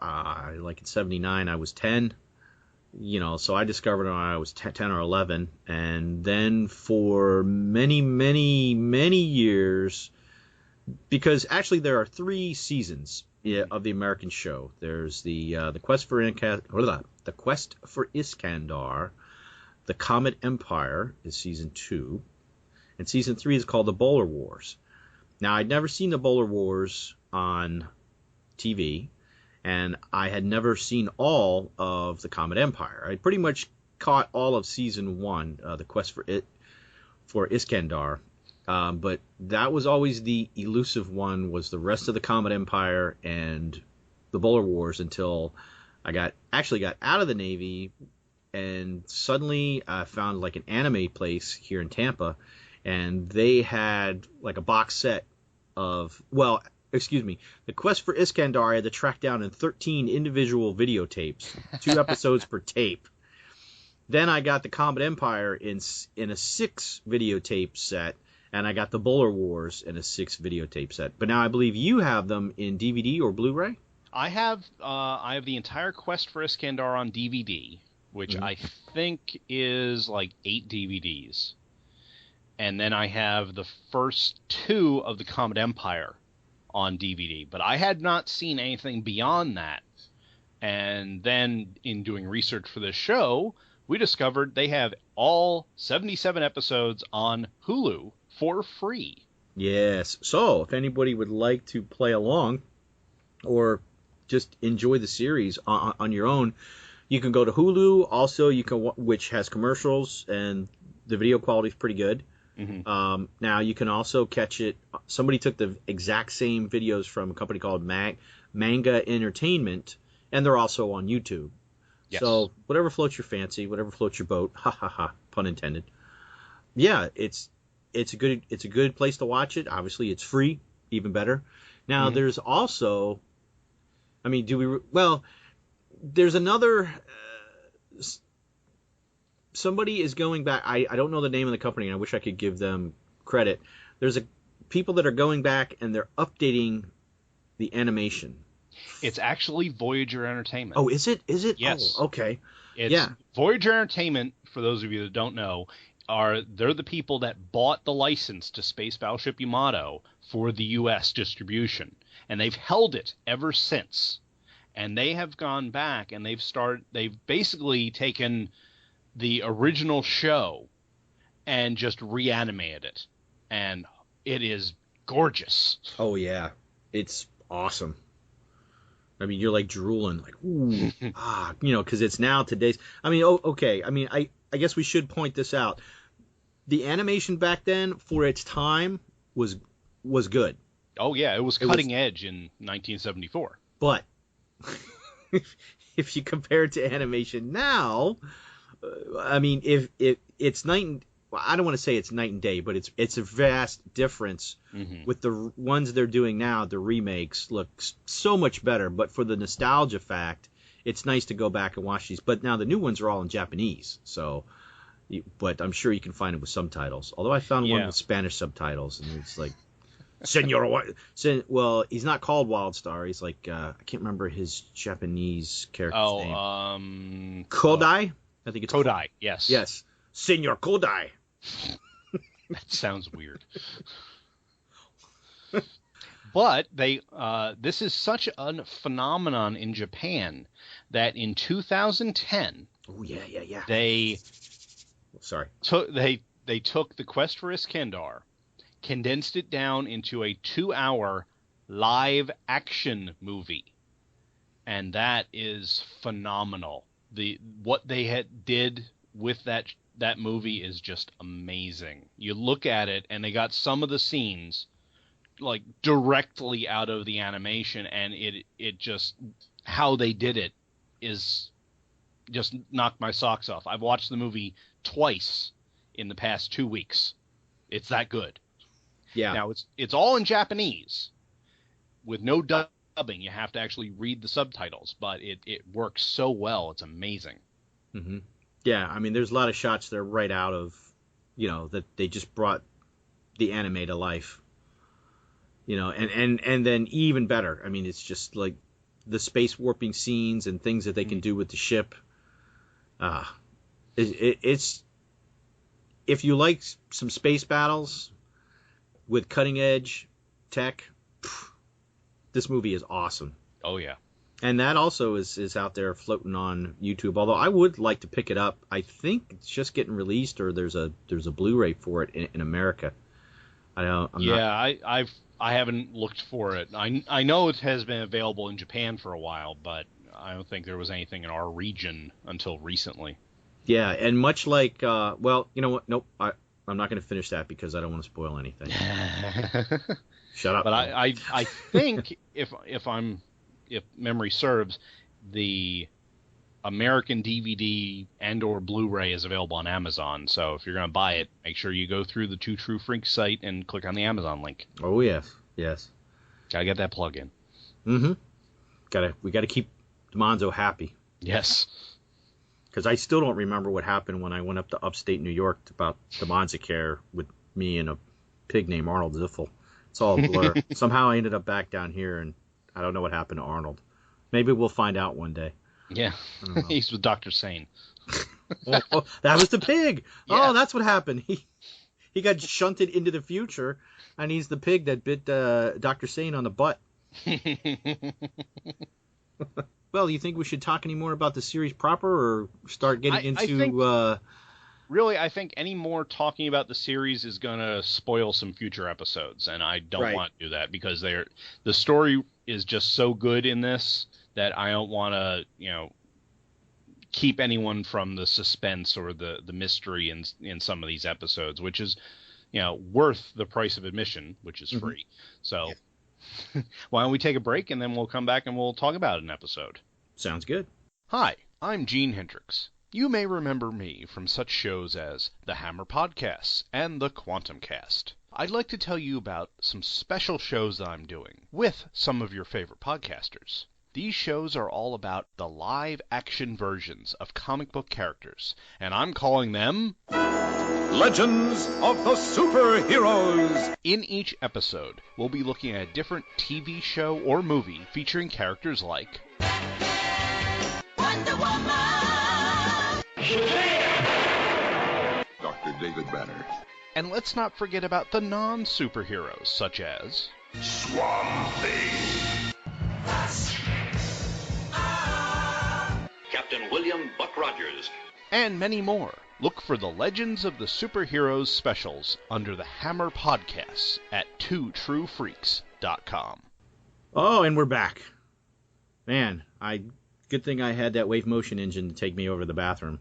like in '79, I was 10. So I discovered it when I was 10 or 11, and then for many, many, many years, because actually there are 3 seasons of the American show. There's the Quest for Iscandar, the Comet Empire is season 2, and season 3 is called the Bowler Wars. Now, I'd never seen the Bowler Wars on TV, and I had never seen all of the Comet Empire. I pretty much caught all of season 1, the Quest for Iscandar, but that was always the elusive one, was the rest of the Comet Empire and the Bowler Wars, until I got out of the Navy, and suddenly I found like an anime place here in Tampa, and they had like a box set of, the Quest for Iscandar I had to track down in 13 individual videotapes, 2 episodes per tape. Then I got the Comet Empire in a 6 videotape set, and I got the Bowler Wars in a 6 videotape set. But now I believe you have them in DVD or Blu-ray? I have the entire Quest for Iscandar on DVD, which I think is like 8 DVDs. And then I have the first 2 of the Comet Empire on DVD. But I had not seen anything beyond that. And then in doing research for this show, we discovered they have all 77 episodes on Hulu for free. Yes. So if anybody would like to play along or just enjoy the series on your own, you can go to Hulu. Also, which has commercials, and the video quality is pretty good. Now you can also catch it. Somebody took the exact same videos from a company called Manga Entertainment, and they're also on YouTube. Yes. So whatever floats your fancy, whatever floats your boat, ha ha ha, pun intended. Yeah, it's a good place to watch it. Obviously, it's free, even better. Now there's also, there's another. Somebody is going back. I don't know the name of the company, and I wish I could give them credit. There's people that are going back and they're updating the animation. It's actually Voyager Entertainment. Oh, is it? Is it? Yes. Oh, okay. It's Voyager Entertainment, for those of you that don't know, they're the people that bought the license to Space Battleship Yamato for the U.S. distribution, and they've held it ever since. And they have gone back and they've basically taken the original show and just reanimated it, and it is gorgeous. Oh yeah, it's awesome. You're like drooling, like ooh, because it's now today's. Okay. I guess we should point this out. The animation back then, for its time, was good. Oh yeah, it was cutting edge in 1974. But if you compare it to animation now, if it's I don't want to say it's night and day, but it's a vast difference. With the ones they're doing now. The remakes look so much better, but for the nostalgia fact, it's nice to go back and watch these. But now the new ones are all in Japanese, but I'm sure you can find it with subtitles. Although I found one with Spanish subtitles, and it's like, well, he's not called Wildstar. He's like, I can't remember his Japanese character's name. Kodai? I think it's Kodai, yes. Yes. Senor Kodai. That sounds weird. But this is such a phenomenon in Japan that in 2010, they took the Quest for Iscandar, condensed it down into a 2-hour live action movie, and that is phenomenal. What they did with that movie is just amazing. You look at it, and they got some of the scenes like directly out of the animation, and it just, how they did it is just knocked my socks off. I've watched the movie twice in the past 2 weeks. It's that good. Yeah. Now it's all in Japanese with no dubbing. You have to actually read the subtitles, but it works so well. It's amazing. Yeah, there's a lot of shots that are right out of that they just brought the anime to life. And then even better. I mean, it's just like the space warping scenes and things that they can do with the ship. It's if you like some space battles with cutting edge tech, this movie is awesome. Oh yeah. And that also is out there floating on YouTube. Although I would like to pick it up. I think it's just getting released, or there's a Blu-ray for it in America. I haven't looked for it. I know it has been available in Japan for a while, but I don't think there was anything in our region until recently. Yeah, and much like, well, you know what? Nope, I'm not going to finish that because I don't want to spoil anything. Shut up. But I think if memory serves, the American DVD and/or Blu-ray is available on Amazon. So if you're going to buy it, make sure you go through the Two True Freaks site and click on the Amazon link. Oh yes. Gotta get that plug in. Mm-hmm. We gotta keep DiManzo happy. Yes. Because I still don't remember what happened when I went up to upstate New York about DiManzo Care with me and a pig named Arnold Ziffel. It's all a blur. Somehow I ended up back down here, and I don't know what happened to Arnold. Maybe we'll find out one day. Yeah, he's with Dr. Sane. Oh, that was the pig. Yeah. Oh, that's what happened. He got shunted into the future, and he's the pig that bit Dr. Sane on the butt. Well, you think we should talk any more about the series proper, or start getting into... Really, I think any more talking about the series is going to spoil some future episodes, and I don't want to do that because the story is just so good in this that I don't want to, keep anyone from the suspense or the mystery in some of these episodes, which is, worth the price of admission, which is free. So why don't we take a break, and then we'll come back and we'll talk about an episode. Sounds good. Hi, I'm Gene Hendricks. You may remember me from such shows as the Hammer Podcasts and the Quantum Cast. I'd like to tell you about some special shows that I'm doing with some of your favorite podcasters. These shows are all about the live-action versions of comic book characters, and I'm calling them... Legends of the Superheroes! In each episode, we'll be looking at a different TV show or movie featuring characters like... Wonder Woman! Dr. David Banner. And let's not forget about the non-superheroes, such as... Swamp Thing! Captain William Buck Rogers. And many more. Look for the Legends of the Superheroes specials under the Hammer Podcasts at twotruefreaks.com. Oh, and we're back. Man, good thing I had that wave motion engine to take me over to the bathroom.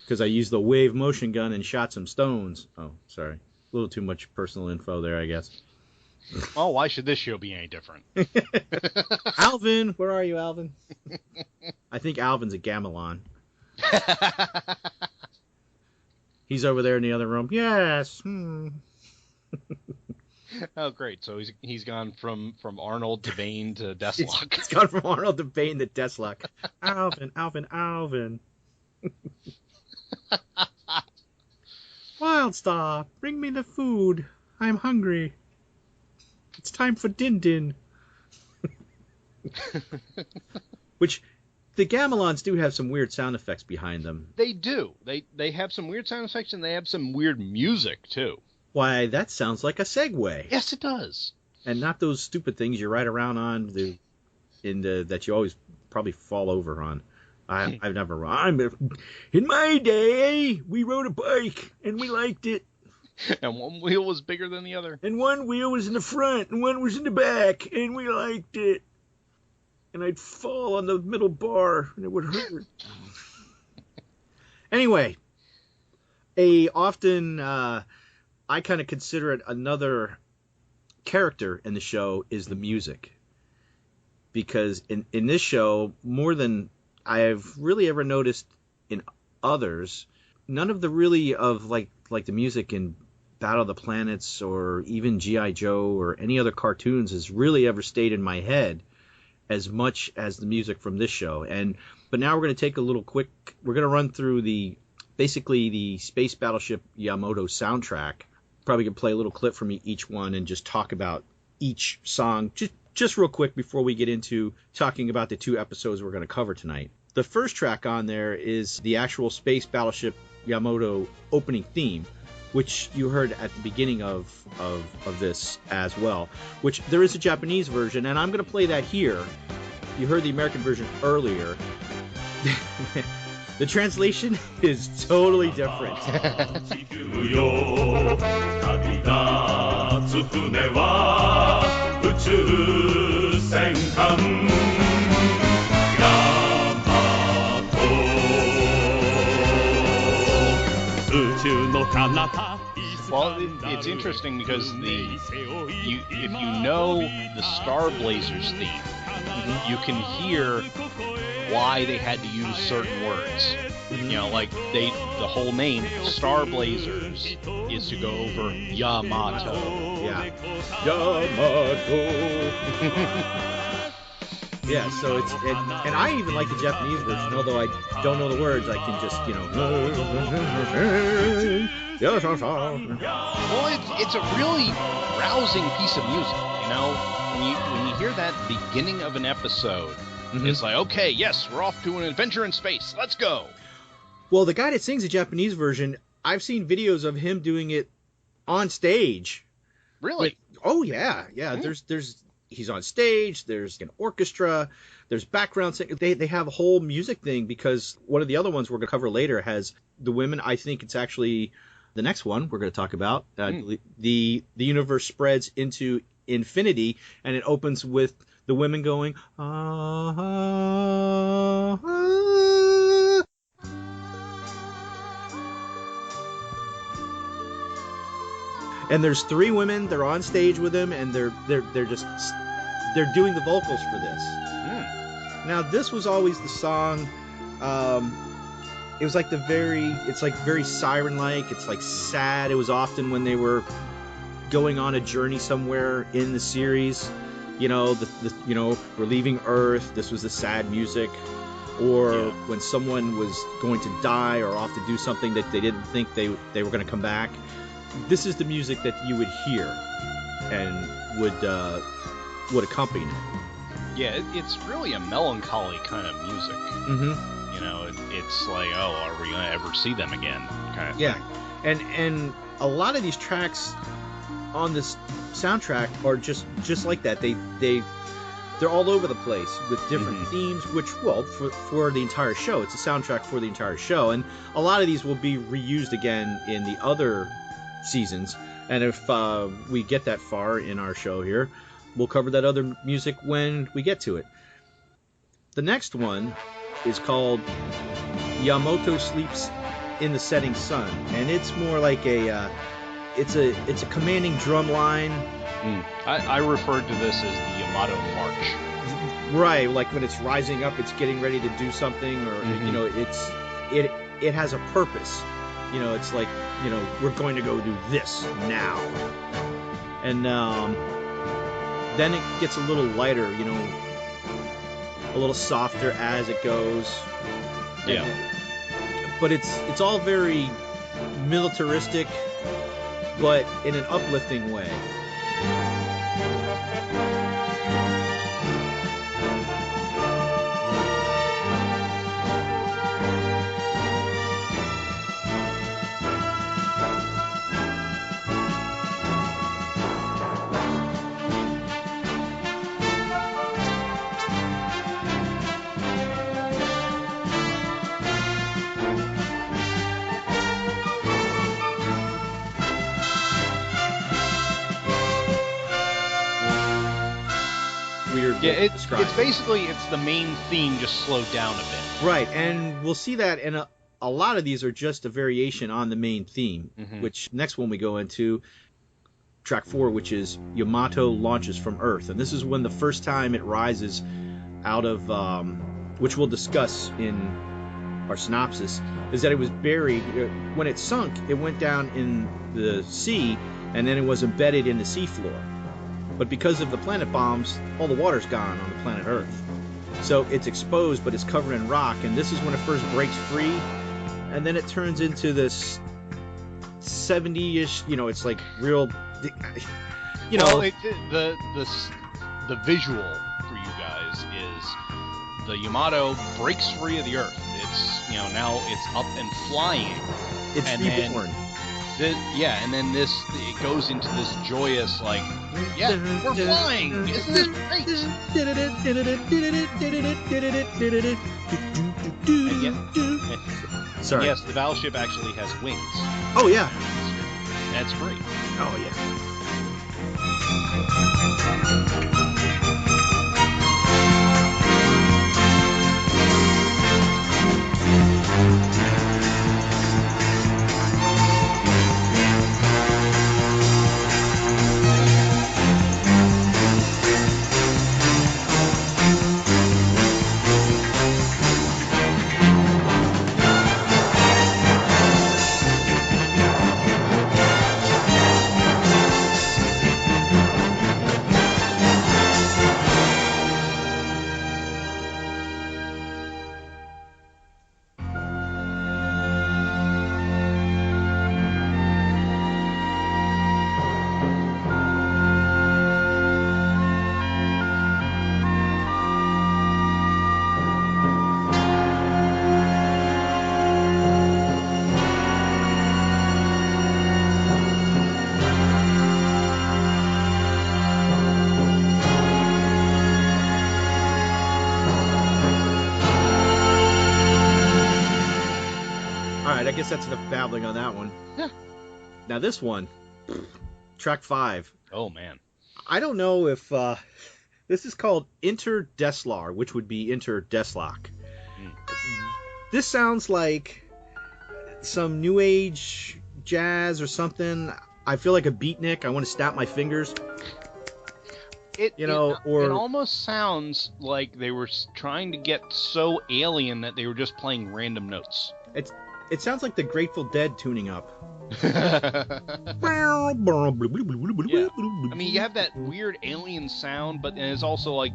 Because I used the wave motion gun and shot some stones. Oh, sorry. A little too much personal info there, I guess. Oh, why should this show be any different? Alvin! Where are you, Alvin? I think Alvin's a Gamilon. He's over there in the other room. Yes. Oh, great. So he's gone from Arnold to Bane to Deathlock. He's gone from Arnold to Bane to Deathlock. Alvin. Wildstar, bring me the food. I'm hungry. It's time for Din. Which, the Gamilons do have some weird sound effects behind them. They do. They have some weird sound effects, and they have some weird music, too. Why, that sounds like a Segway. Yes, it does. And not those stupid things you ride around on that you always probably fall over on. I've never run. In my day, we rode a bike, and we liked it. And one wheel was bigger than the other. And one wheel was in the front, and one was in the back, and we liked it. And I'd fall on the middle bar, and it would hurt. Anyway, I kind of consider it another character in the show is the music. Because in this show, more than I've really ever noticed in others, none of the really of like the music in Battle of the Planets or even G.I. Joe or any other cartoons has really ever stayed in my head as much as the music from this show. But now we're going to take we're going to run through the basically the Space Battleship Yamato soundtrack. Probably going to play a little clip from each one and just talk about each song just real quick before we get into talking about the 2 episodes we're going to cover tonight. The first track on there is the actual Space Battleship Yamato opening theme, which you heard at the beginning of this as well, which there is a Japanese version, and I'm going to play that here. You heard the American version earlier. The translation is totally different. Well, it's interesting because if you know the Star Blazers theme, you can hear why they had to use certain words. You know, like the whole name Star Blazers is to go over Yamato. Yeah. Yamato. Yeah, so it's and I even like the Japanese version, although I don't know the words. I can just, you know. Well, it's a really rousing piece of music, you know. When you hear that beginning of an episode, it's like, okay, yes, we're off to an adventure in space. Let's go. Well, the guy that sings the Japanese version, I've seen videos of him doing it on stage. Really? Yeah. There's he's on stage. There's an orchestra. There's background singing. They have a whole music thing because one of the other ones we're going to cover later has the women. I think it's actually the next one we're going to talk about. The universe spreads into infinity, and it opens with the women going, ah, ah, ah. And there's 3 women. They're on stage with him, and they're doing the vocals for this. Now, this was always the song. It was like it's like very siren-like. It's like sad. It was often when they were going on a journey somewhere in the series. You know, we're leaving Earth. This was the sad music. Or when someone was going to die or off to do something that they didn't think they were going to come back. This is the music that you would hear and would accompany it. Yeah, it's really a melancholy kind of music. You know, it's like, oh, are we going to ever see them again? Kind of thing. And a lot of these tracks on this soundtrack are just like that. They're all over the place with different themes, which, well, for the entire show, it's a soundtrack for the entire show, and a lot of these will be reused again in the other seasons. And if we get that far in our show here, we'll cover that other music when we get to it. The next one is called Yamato Sleeps in the Setting Sun, and it's more like it's a commanding drum line. I referred to this as the Yamato March. Right, like when it's rising up, it's getting ready to do something, or you know, it has a purpose. You know, it's like, you know, we're going to go do this now. And then it gets a little lighter, you know, a little softer as it goes. Yeah. But it's all very militaristic, but in an uplifting way. It's basically the main theme just slowed down a bit. Right, and we'll see that, and a lot of these are just a variation on the main theme, which next one we go into, track 4, which is Yamato launches from Earth, and this is when the first time it rises out of, which we'll discuss in our synopsis, is that it was buried. When it sunk, it went down in the sea, and then it was embedded in the seafloor. But because of the planet bombs, all the water's gone on the planet Earth. So it's exposed, but it's covered in rock, and this is when it first breaks free, and then it turns into this 70-ish, it's like real, Well, the visual for you guys is the Yamato breaks free of the Earth. It's, now it's up and flying. It's reborn. And then it goes into this joyous, like, yeah, we're flying! Isn't this great? Sorry. Yes, the battleship actually has wings. Oh, yeah. That's great. Oh, yeah. I guess that's enough babbling on that one. Yeah. Now this one, track 5. Oh, man. I don't know if this is called Interdeslar, which would be Interdeslock. This sounds like some new age jazz or something. I feel like a beatnik. I want to snap my fingers. It almost sounds like they were trying to get so alien that they were just playing random notes. It sounds like the Grateful Dead tuning up. Yeah. I mean, you have that weird alien sound, but then it's also like,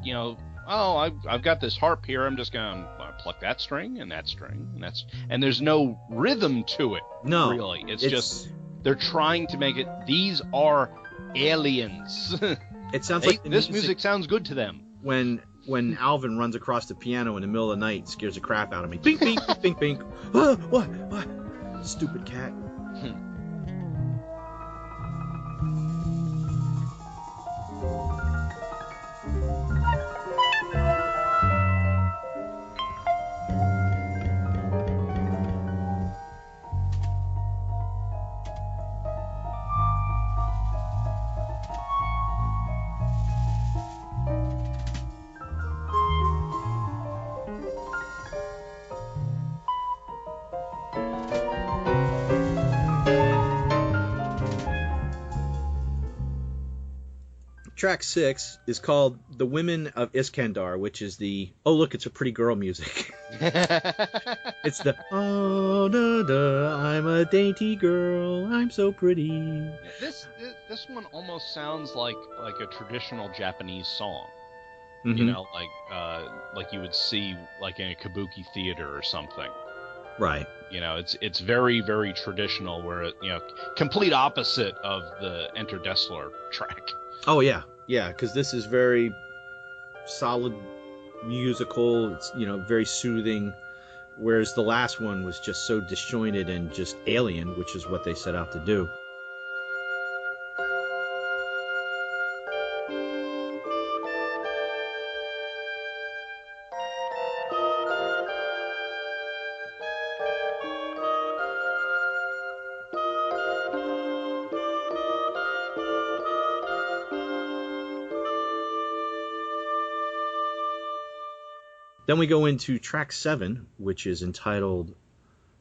I've got this harp here. I'm just going to pluck that string and that string and there's no rhythm to it. No, really. It's just they're trying to make it. These are aliens. It sounds like this music sounds good to them. When Alvin runs across the piano in the middle of the night, scares the crap out of me. Bink, bink, bink, bink. What? Stupid cat. Track 6 is called The Women of Iscandar, which is the, oh look, it's a pretty girl music. It's the, oh, da, da, I'm a dainty girl, I'm so pretty. This one almost sounds like a traditional Japanese song. Mm-hmm. Like you would see like in a kabuki theater or something. Right. It's very, very traditional, where complete opposite of the Interdeslar track. Oh, yeah, because this is very solid musical, it's, very soothing, whereas the last one was just so disjointed and just alien, which is what they set out to do. Then we go into track 7, which is entitled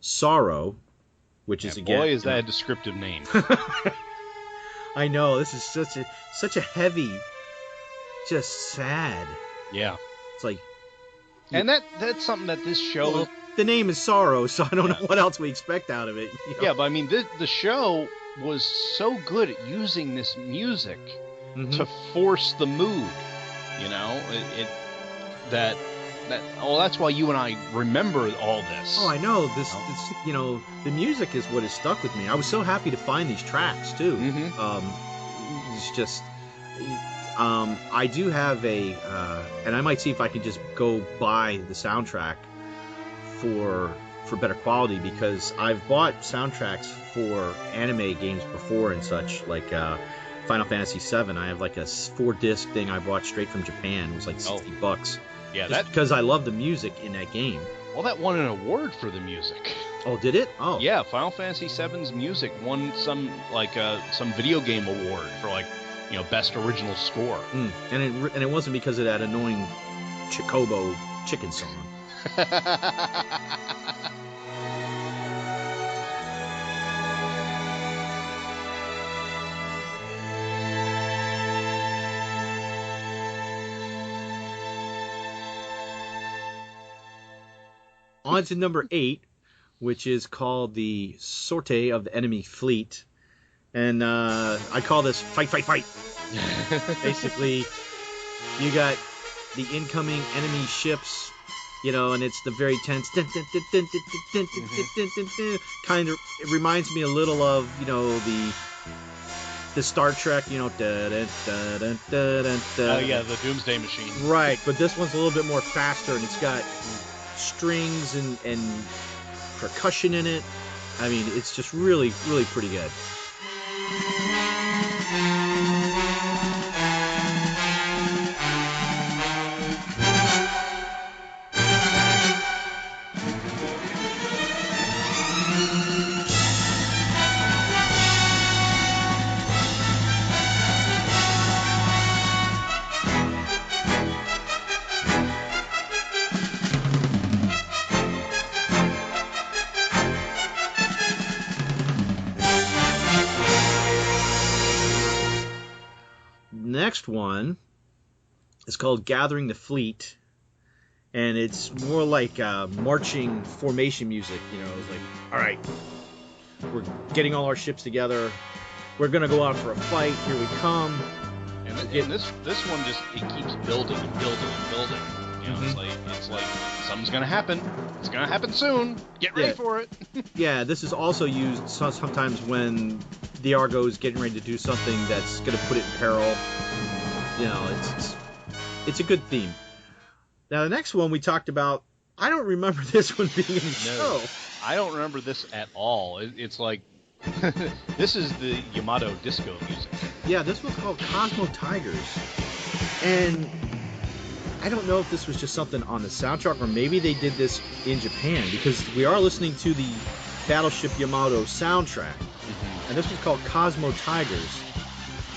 Sorrow, which is again... Boy, is that a descriptive name. I know, this is such a heavy, just sad. Yeah. It's like... And that's something that this show... Well, the name is Sorrow, so I don't know what else we expect out of it. Yeah, but I mean, the show was so good at using this music to force the mood, that That's why you and I remember all this. Oh, I know. This, you know, the music is what has stuck with me. I was so happy to find these tracks too. It's just, I do have and I might see if I can just go buy the soundtrack for better quality, because I've bought soundtracks for anime games before and such, like Final Fantasy VII. I have like a 4-disc thing I bought straight from Japan. It was like $60. Yeah, just because I love the music in that game. Well, that won an award for the music. Oh, did it? Oh. Yeah, Final Fantasy VII's music won some video game award for best original score. And it wasn't because of that annoying Chocobo chicken song. On to number 8, which is called the Sortie of the Enemy Fleet. And I call this Fight, Fight, Fight. Basically, you got the incoming enemy ships, and it's the very tense. Kind of, it reminds me a little of, the Star Trek, Oh, yeah, the Doomsday Machine. Right, but this one's a little bit more faster, and it's got strings and percussion in it. I mean, it's just really, really pretty good. Next one is called Gathering the Fleet, and it's more like marching formation music. It's like, all right, we're getting all our ships together, we're gonna go out for a fight, here we come. And this one just, it keeps building and building and building. It's like something's gonna happen. It's gonna happen soon. Get ready for it. Yeah, this is also used sometimes when the Argo is getting ready to do something that's gonna put it in peril. It's a good theme. Now the next one we talked about, I don't remember this one being in the show. I don't remember this at all. It's like this is the Yamato disco music. Yeah, this one's called Cosmo Tigers, and I don't know if this was just something on the soundtrack or maybe they did this in Japan, because we are listening to the Battleship Yamato soundtrack, and this was called Cosmo Tigers.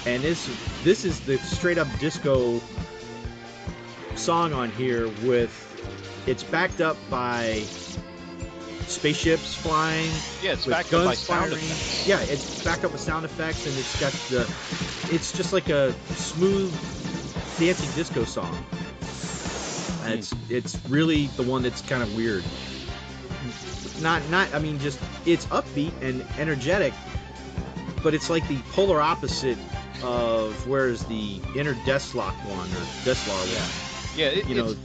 And this is the straight up disco song on here it's backed up by spaceships flying. Yeah, it's with backed guns up by sound firing. effects. Yeah, it's backed up with sound effects, and it's just like a smooth, fancy disco song. And it's really the one that's kind of weird. Just it's upbeat and energetic, but it's like the polar opposite of where's the Inner Deathlock one or Deathlar one. Yeah,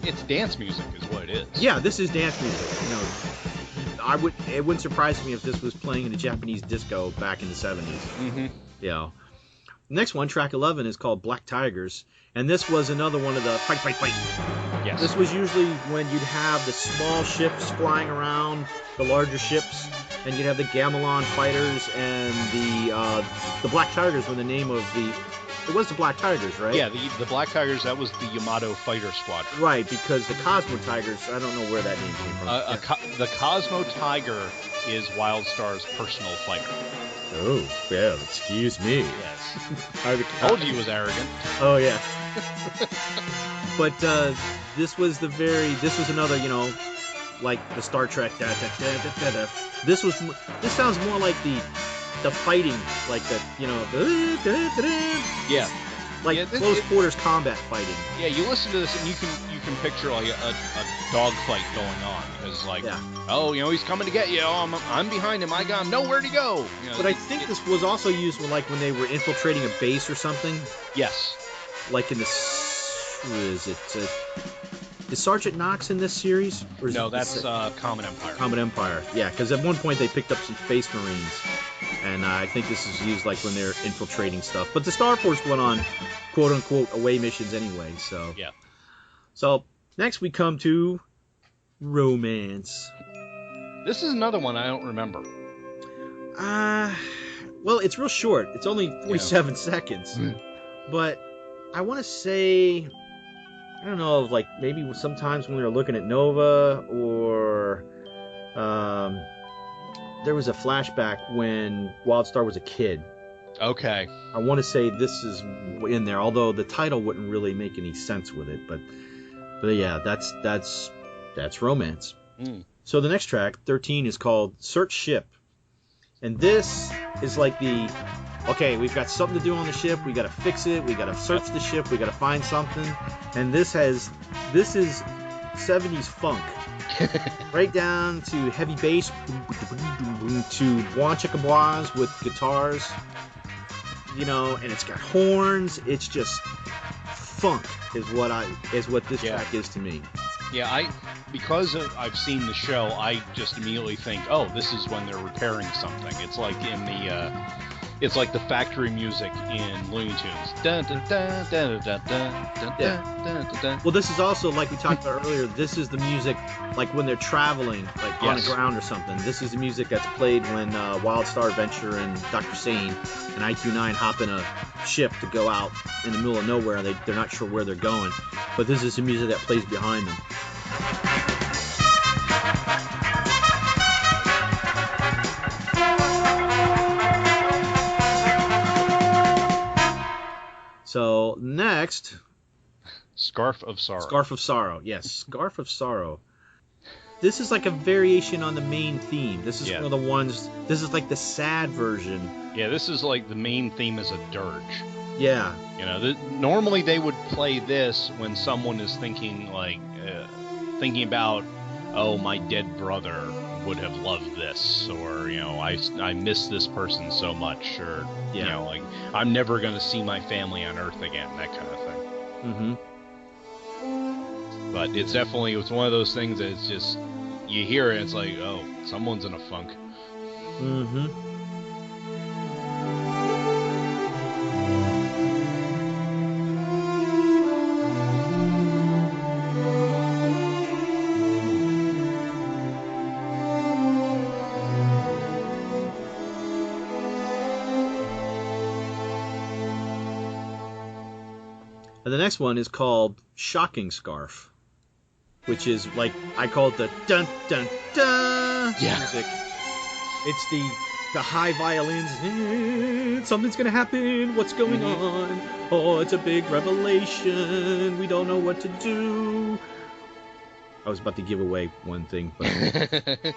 it's dance music is what it is. Yeah, this is dance music. It wouldn't surprise me if this was playing in a Japanese disco back in the 70s. Next one, track 11, is called Black Tigers, and this was another one of the fight, fight, fight. Yes. This was usually when you'd have the small ships flying around the larger ships, and you'd have the Gamilon fighters, and the Black Tigers were the name of it was the Black Tigers, right? Yeah, the Black Tigers, that was the Yamato Fighter Squadron. Right, because the Cosmo Tigers, I don't know where that name came from. The Cosmo Tiger is Wildstar's personal fighter. Oh, yeah, excuse me. Yes. I told you he was arrogant. Oh, yeah. But this was another, like the Star Trek. This sounds more like the fighting, like the, yeah, like close quarters combat fighting. Yeah, you listen to this and you can picture like a dog fight going on, because he's coming to get you. Oh, I'm behind him. I got him. Nowhere to go. But I think this was also used when they were infiltrating a base or something. Yes. Like in the Is Sergeant Knox in this series? Or is No, it that's Common Empire. Common Empire. Yeah, because at one point they picked up some Space Marines, and I think this is used like when they're infiltrating stuff. But the Star Force went on quote unquote away missions anyway. So yeah. So next we come to romance. This is another one I don't remember. Well, it's real short. It's only 47 seconds. But I want to say, I don't know, like maybe sometimes when we were looking at Nova, or there was a flashback when Wildstar was a kid. Okay. I want to say this is in there, although the title wouldn't really make any sense with it. But yeah, that's romance. So the next track, 13, is called Search Ship. And this is like okay, we've got something to do on the ship, we gotta fix it, we gotta search the ship, we gotta find something. And this is 70s funk. Right down to heavy bass, to Bois Chicka Bois with guitars, and it's got horns. It's just funk is what this track is to me. Yeah, because I've seen the show, I just immediately think, oh, this is when they're repairing something. It's like it's like the factory music in Looney Tunes. Dun, dun, dun, dun, dun, dun, dun, dun, dun, dun. Well, this is also, like we talked about earlier, this is the music like when they're traveling, like on the ground or something. This is the music that's played when Wildstar Adventure and Dr. Sane and IQ-9 hop in a ship to go out in the middle of nowhere. They're not sure where they're going, but this is the music that plays behind them. So next, Scarf of Sorrow. Scarf of Sorrow, yes, Scarf of Sorrow. This is like a variation on the main theme. This is one of the ones. This is like the sad version. Yeah, this is like the main theme is a dirge. Yeah. Normally they would play this when someone is thinking about, oh, my dead brother would have loved this, or I miss this person so much, or like I'm never gonna see my family on Earth again, that kind of thing. But it's one of those things that it's just, you hear it, it's like, oh, someone's in a funk. And the next one is called Shocking Scarf, which is like, I call it the dun dun dun music. It's the high violins. Something's gonna happen. What's going on? Oh, it's a big revelation. We don't know what to do. I was about to give away one thing, but you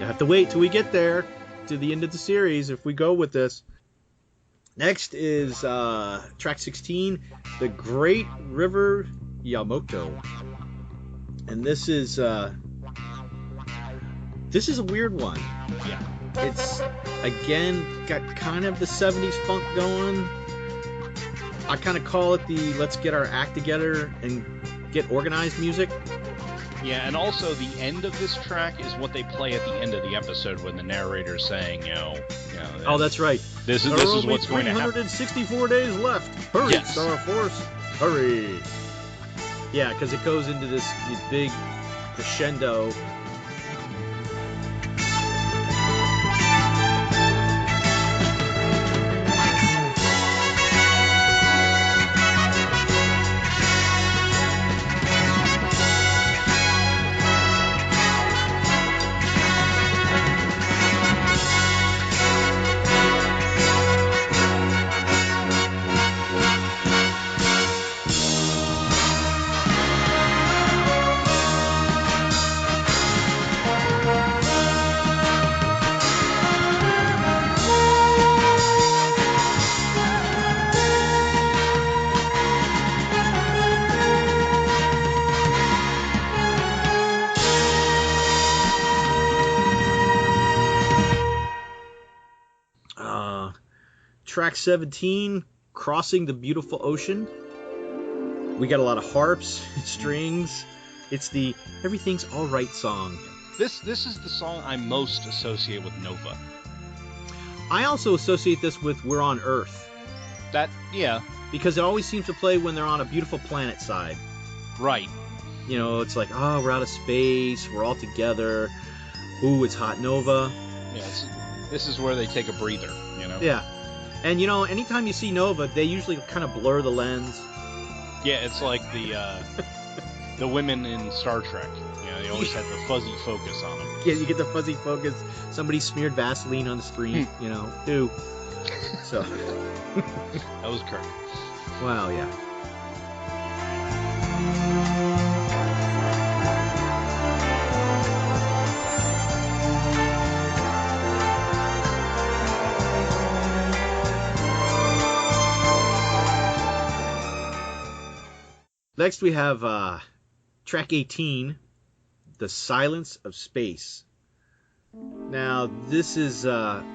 have to wait till we get there to the end of the series if we go with this. Next is track 16, The Great River Yamato. And this is a weird one. Yeah. It's, again, got kind of the 70s funk going. I kind of call it the let's get our act together and get organized music. Yeah, and also the end of this track is what they play at the end of the episode when the narrator's saying, oh, that's right. This is what's going to happen. 364 days left. Hurry, yes. Star Force. Hurry. Yeah, because it goes into this big crescendo. Track 17, Crossing the Beautiful Ocean. We got a lot of harps, strings. It's the Everything's Alright song. This is the song I most associate with Nova. I also associate this with We're on Earth. Yeah. Because it always seems to play when they're on a beautiful planet side. Right. You know, it's like, oh, we're out of space, we're all together. Ooh, it's hot Nova. Yeah, this is where they take a breather, you know? Yeah. And, you know, anytime you see Nova, they usually kind of blur the lens. Yeah, it's like the women in Star Trek. You know, they always have the fuzzy focus on them. Yeah, you get the fuzzy focus. Somebody smeared Vaseline on the screen, you know. Ew. So. That was Kirk. Wow, yeah. Next we have track 18, The Silence of Space. Now this is like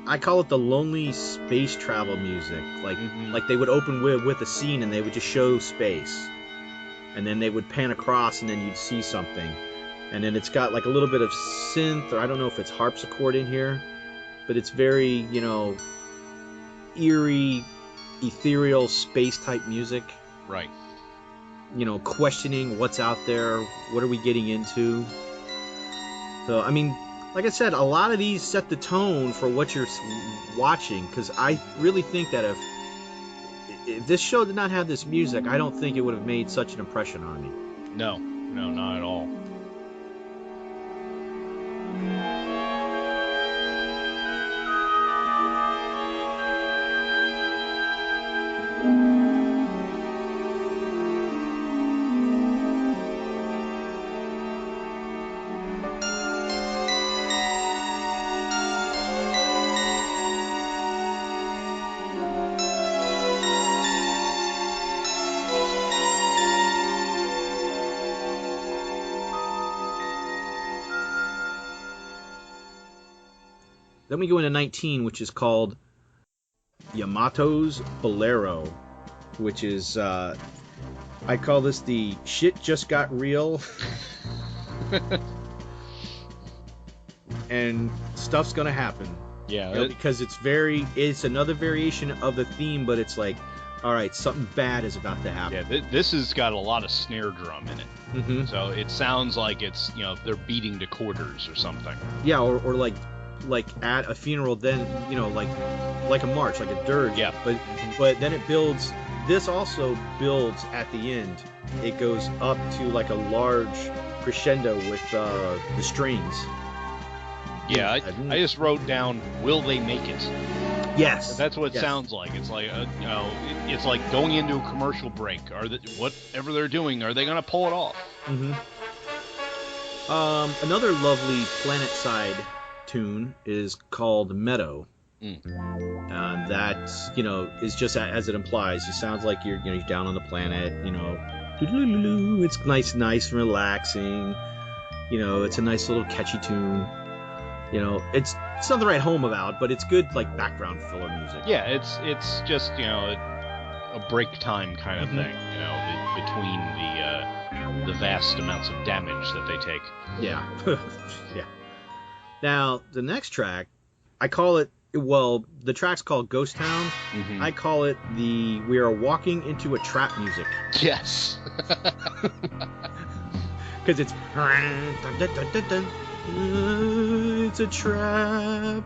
I call it the lonely space travel music. Like they would open with a scene and they would just show space, and then they would pan across and then you'd see something, and then it's got like a little bit of synth, or I don't know if it's harpsichord in here, but it's very, you know, eerie, ethereal space type music. Right. You know, questioning what's out there, what are we getting into. So I mean, like I said, a lot of these set the tone for what you're watching, because I really think that if this show did not have this music, I don't think it would have made such an impression on me. No, not at all. Then we go into 19, which is called Yamato's Bolero, which is, I call this the shit just got real. And stuff's gonna happen. Yeah. You know, because it's another variation of the theme, but it's like, all right, something bad is about to happen. Yeah, this has got a lot of snare drum in it. Mm-hmm. So it sounds like it's, you know, they're beating to quarters or something. Yeah, or like at a funeral, then, you know, like a march, like a dirge. Yeah. But then it builds. This also builds at the end. It goes up to like a large crescendo with the strings. Yeah, I just wrote down, will they make it? Yes. That's what it sounds like. It's like, you know, it's like going into a commercial break. Whatever they're doing, are they going to pull it off? Mm-hmm. Another lovely planet side tune is called Meadow. That, you know, is just as it implies. It sounds like you're down on the planet, you know. It's nice and relaxing. You know, it's a nice little catchy tune. You know, it's nothing to write home about, but it's good, like, background filler music. Yeah, it's just, you know, a break time kind of thing, you know, between the vast amounts of damage that they take. Yeah. Yeah. Now, the next track, I call it, well, the track's called Ghost Town. Mm-hmm. I call it We Are Walking into a Trap music. Yes. Because it's... It's a trap.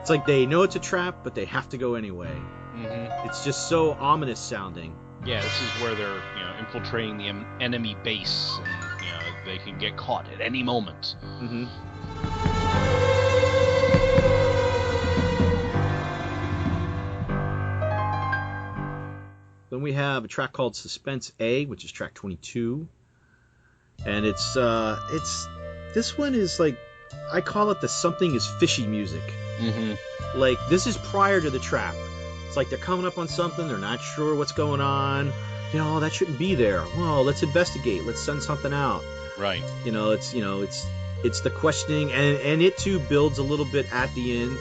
It's like they know it's a trap, but they have to go anyway. Mm-hmm. It's just so ominous sounding. Yeah, this is where they're, you know, infiltrating the enemy base, and, you know, they can get caught at any moment. Mm-hmm. Then we have a track called Suspense A, which is track 22, and it's this one is like, I call it the something is fishy music. Mm-hmm. Like, this is prior to the trap. It's like they're coming up on something, they're not sure what's going on. You know, that shouldn't be there. Well, let's investigate. Let's send something out. Right. It's the questioning, and it too builds a little bit at the end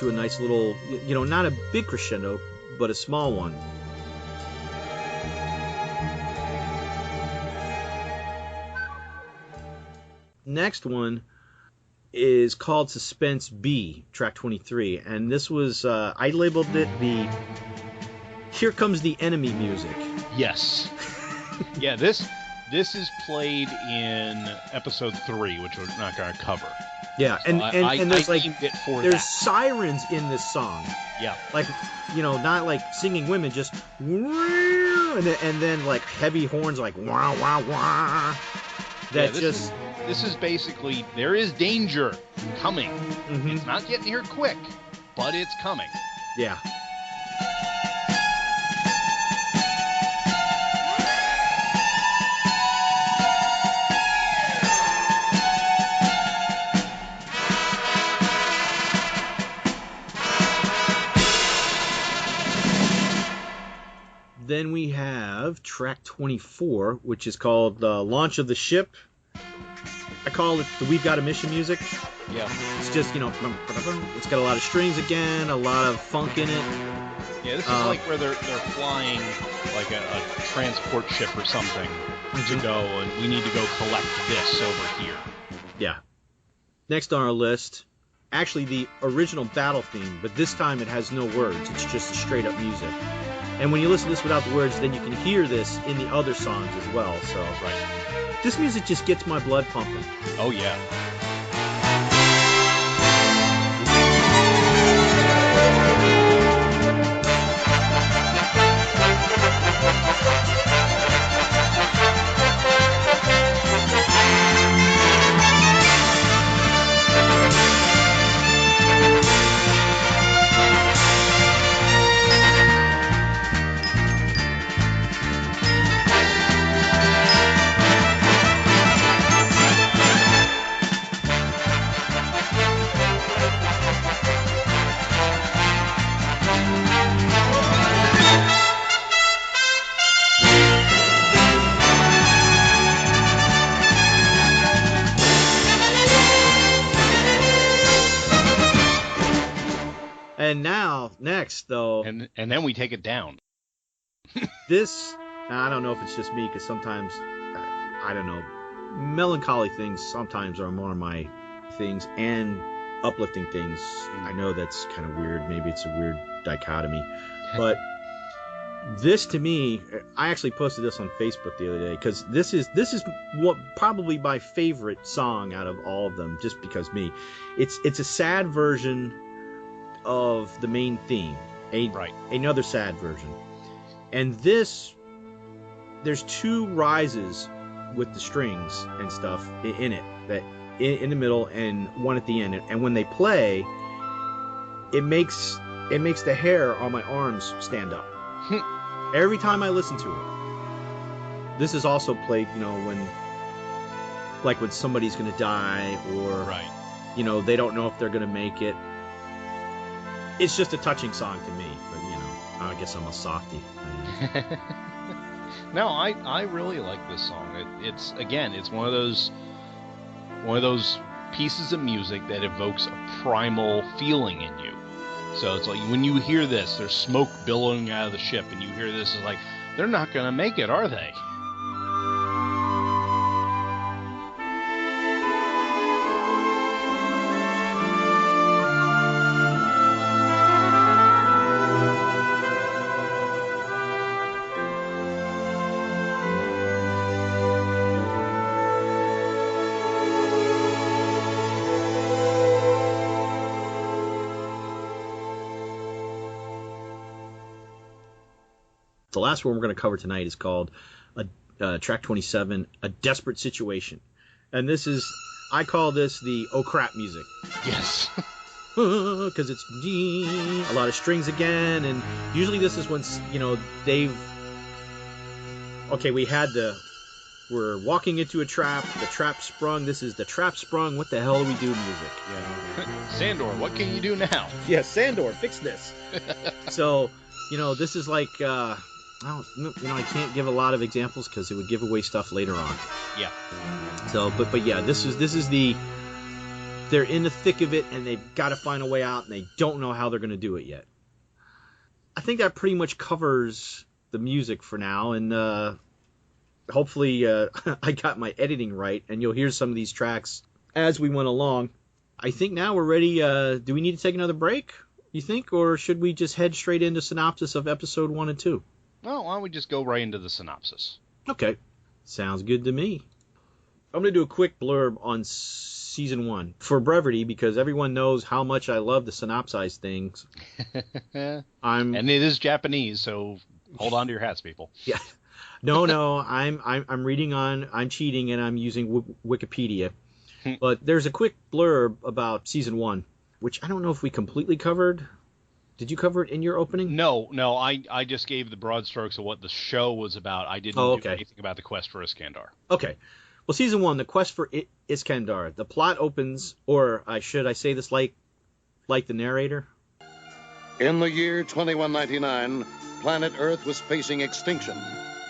to a nice little, not a big crescendo, but a small one. Next one is called Suspense B, track 23, and this was, I labeled it the Here Comes the Enemy music. Yes. Yeah, this is played in episode 3, which we're not going to cover. Yeah, so and there's there's sirens in this song. Yeah. Like, not like singing women, just and then like heavy horns like wah wah wah. This is basically, there is danger coming. Mm-hmm. It's not getting here quick, but it's coming. Yeah. Then we have track 24, which is called the Launch of the Ship. I call it the We've Got a Mission music. Yeah. It's just, it's got a lot of strings again, a lot of funk in it. Yeah, this is like where they're flying like a transport ship or something to go, and we need to go collect this over here. Yeah. Next on our list, actually the original battle theme, but this time it has no words. It's just a straight up music. And when you listen to this without the words, then you can hear this in the other songs as well. So this music just gets my blood pumping. Oh, yeah. And now, next, though... And then we take it down. This, I don't know if it's just me, because sometimes, I don't know, melancholy things sometimes are more my things, and uplifting things. I know that's kind of weird. Maybe it's a weird dichotomy. But this, to me, I actually posted this on Facebook the other day, because this is what probably my favorite song out of all of them, just because me. It's a sad version of the main theme, another sad version, and there's 2 rises with the strings and stuff in it, that in the middle and one at the end, and when they play, it makes the hair on my arms stand up every time I listen to it. This is also played, when somebody's gonna die, or they don't know if they're gonna make it. It's just a touching song to me, but I guess I'm a softie. No, I really like this song. It's one of those pieces of music that evokes a primal feeling in you. So it's like when you hear this, there's smoke billowing out of the ship, and you hear this, it's like, they're not gonna make it, are they? The last one we're going to cover tonight is called track 27, A Desperate Situation. And I call this the oh crap music. Yes. Because it's a lot of strings again, and usually this is when, we're walking into a trap, the trap sprung, this is the trap sprung, what the hell do we do music? Sandor, what can you do now? Yeah, Sandor, fix this. So, this is like... I can't give a lot of examples because it would give away stuff later on. Yeah. So, but yeah, this is the they're in the thick of it, and they've got to find a way out, and they don't know how they're going to do it yet. I think that pretty much covers the music for now, and hopefully I got my editing right, and you'll hear some of these tracks as we went along. I think now we're ready. Do we need to take another break, you think, or should we just head straight into synopsis of episode 1 and 2? Well, why don't we just go right into the synopsis? Okay. Sounds good to me. I'm going to do a quick blurb on season 1 for brevity, because everyone knows how much I love to synopsize things. And it is Japanese, so hold on to your hats, people. Yeah. No, I'm reading I'm cheating, and I'm using Wikipedia. But there's a quick blurb about season 1, which I don't know if we completely covered. Did you cover it in your opening? No, I just gave the broad strokes of what the show was about. I didn't do anything about the quest for Iscandar. Okay. Well, season 1, the quest for Iscandar. The plot opens, or should I say this like the narrator? In the year 2199, planet Earth was facing extinction.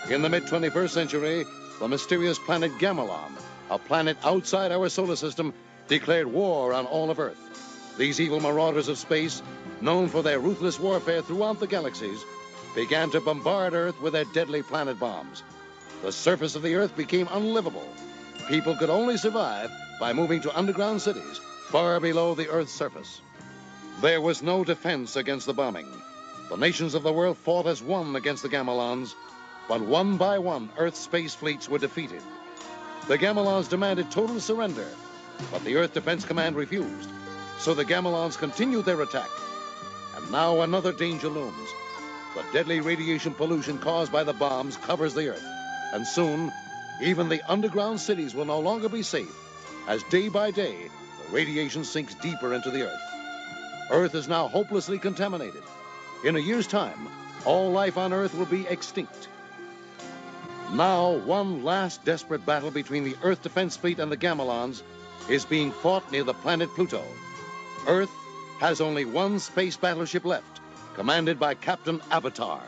In the mid-21st century, the mysterious planet Gamilon, a planet outside our solar system, declared war on all of Earth. These evil marauders of space, known for their ruthless warfare throughout the galaxies, began to bombard Earth with their deadly planet bombs. The surface of the Earth became unlivable. People could only survive by moving to underground cities far below the Earth's surface. There was no defense against the bombing. The nations of the world fought as one against the Gamilons, but one by one, Earth's space fleets were defeated. The Gamilons demanded total surrender, but the Earth Defense Command refused. So the Gamilons continued their attack. And now another danger looms. The deadly radiation pollution caused by the bombs covers the Earth. And soon, even the underground cities will no longer be safe, as day by day, the radiation sinks deeper into the Earth. Earth is now hopelessly contaminated. In a year's time, all life on Earth will be extinct. Now, one last desperate battle between the Earth Defense Fleet and the Gamilons is being fought near the planet Pluto. Earth has only one space battleship left, commanded by Captain Avatar.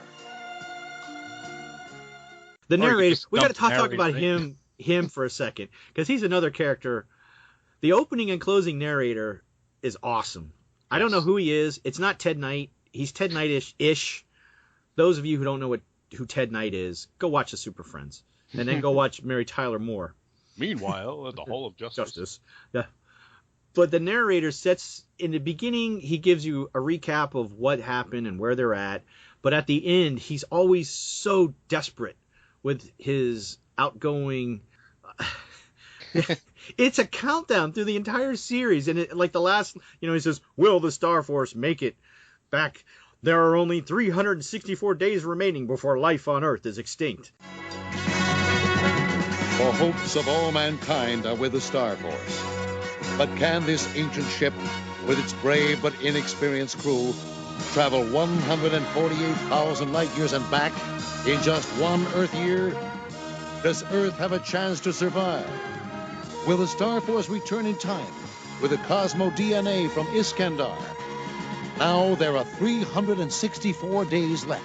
The narrator, we got to talk about him for a second, because he's another character. The opening and closing narrator is awesome. I don't know who he is. It's not Ted Knight. He's Ted Knight-ish. Those of you who don't know who Ted Knight is, go watch The Super Friends, and then go watch Mary Tyler Moore. Meanwhile, at the Hall of Justice. Yeah. But the narrator sets, in the beginning, he gives you a recap of what happened and where they're at. But at the end, he's always so desperate with his outgoing... It's a countdown through the entire series. And like the last, he says, will the Star Force make it back? There are only 364 days remaining before life on Earth is extinct. The hopes of all mankind are with the Star Force. But can this ancient ship, with its brave but inexperienced crew, travel 148,000 light years and back in just one Earth year? Does Earth have a chance to survive? Will the Star Force return in time with the Cosmo DNA from Iscandar? Now there are 364 days left.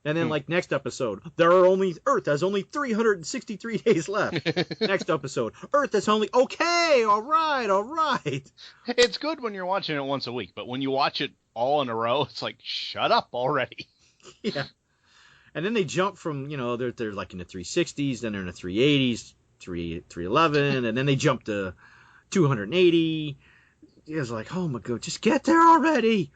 And then, next episode, Earth has only 363 days left. Next episode, Earth has only, okay, all right. It's good when you're watching it once a week, but when you watch it all in a row, it's like, shut up already. Yeah. And then they jump from, they're like in the 360s, then they're in the 380s, 311, and then they jump to 280. It's like, oh my God, just get there already.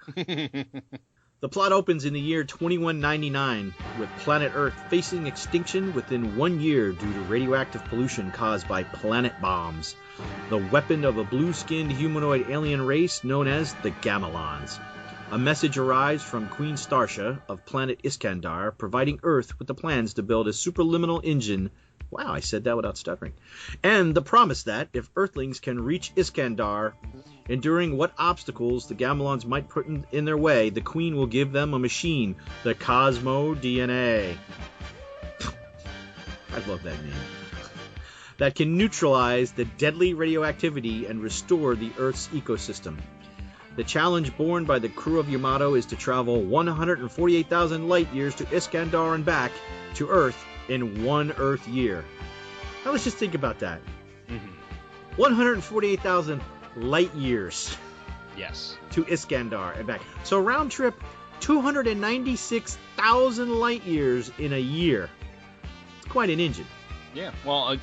The plot opens in the year 2199 with planet Earth facing extinction within 1 year due to radioactive pollution caused by planet bombs, the weapon of a blue-skinned humanoid alien race known as the Gamilons. A message arrives from Queen Starsha of planet Iscandar, providing Earth with the plans to build a superliminal engine. Wow, I said that without stuttering. And the promise that, if Earthlings can reach Iscandar, enduring what obstacles the Gamilons might put in their way, the Queen will give them a machine, the Cosmo DNA. I love that name. That can neutralize the deadly radioactivity and restore the Earth's ecosystem. The challenge borne by the crew of Yamato is to travel 148,000 light years to Iscandar and back to Earth in one Earth year. Now let's just think about that. Mm-hmm. 148,000 light years. Yes. To Iscandar and back. So round trip, 296,000 light years in a year. It's quite an engine. Yeah. Well,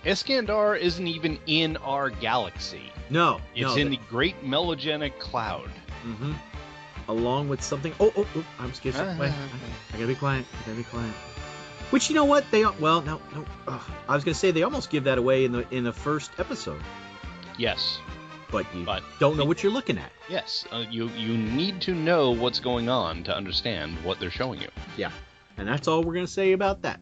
Iscandar isn't even in our galaxy. No. It's in the Great Melogenic Cloud. Mm-hmm. Along with something. Oh! I'm scared. I gotta be quiet. Which, you know what? I was gonna say they almost give that away in the first episode. Yes. But you don't know what you're looking at. Yes. You need to know what's going on to understand what they're showing you. Yeah. And that's all we're gonna say about that.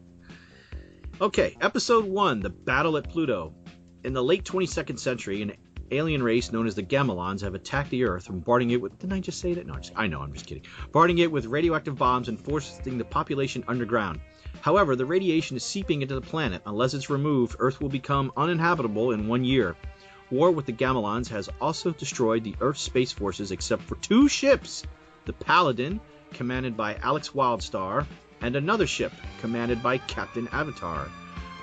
Okay, episode 1, The Battle at Pluto. In the late 22nd century, an alien race known as the Gamilons have attacked the Earth, bombarding it with... Didn't I just say that? No, I'm just kidding. Bombarding it with radioactive bombs and forcing the population underground. However, the radiation is seeping into the planet. Unless it's removed, Earth will become uninhabitable in 1 year. War with the Gamilons has also destroyed the Earth's space forces except for 2 ships. The Paladin, commanded by Alex Wildstar, and another ship, commanded by Captain Avatar.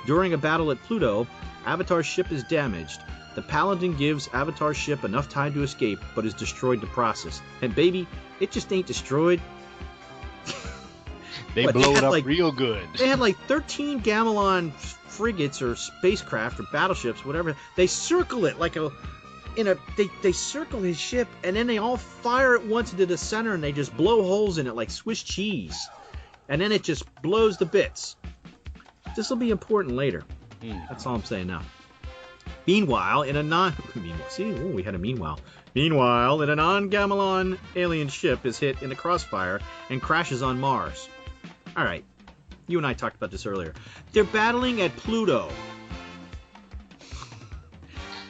During a battle at Pluto, Avatar's ship is damaged. The Paladin gives Avatar's ship enough time to escape, but is destroyed in the process. And baby, it just ain't destroyed. They blow it up real good. They had 13 Gamilon frigates or spacecraft or battleships, whatever. They circle it they circle his ship, and then they all fire at once into the center, and they just blow holes in it like Swiss cheese. And then it just blows to bits. This will be important later. That's all I'm saying now. Meanwhile, in a we had a meanwhile. Meanwhile, in a non-Gamilon alien ship is hit in the crossfire and crashes on Mars. All right, you and I talked about this earlier. They're battling at Pluto,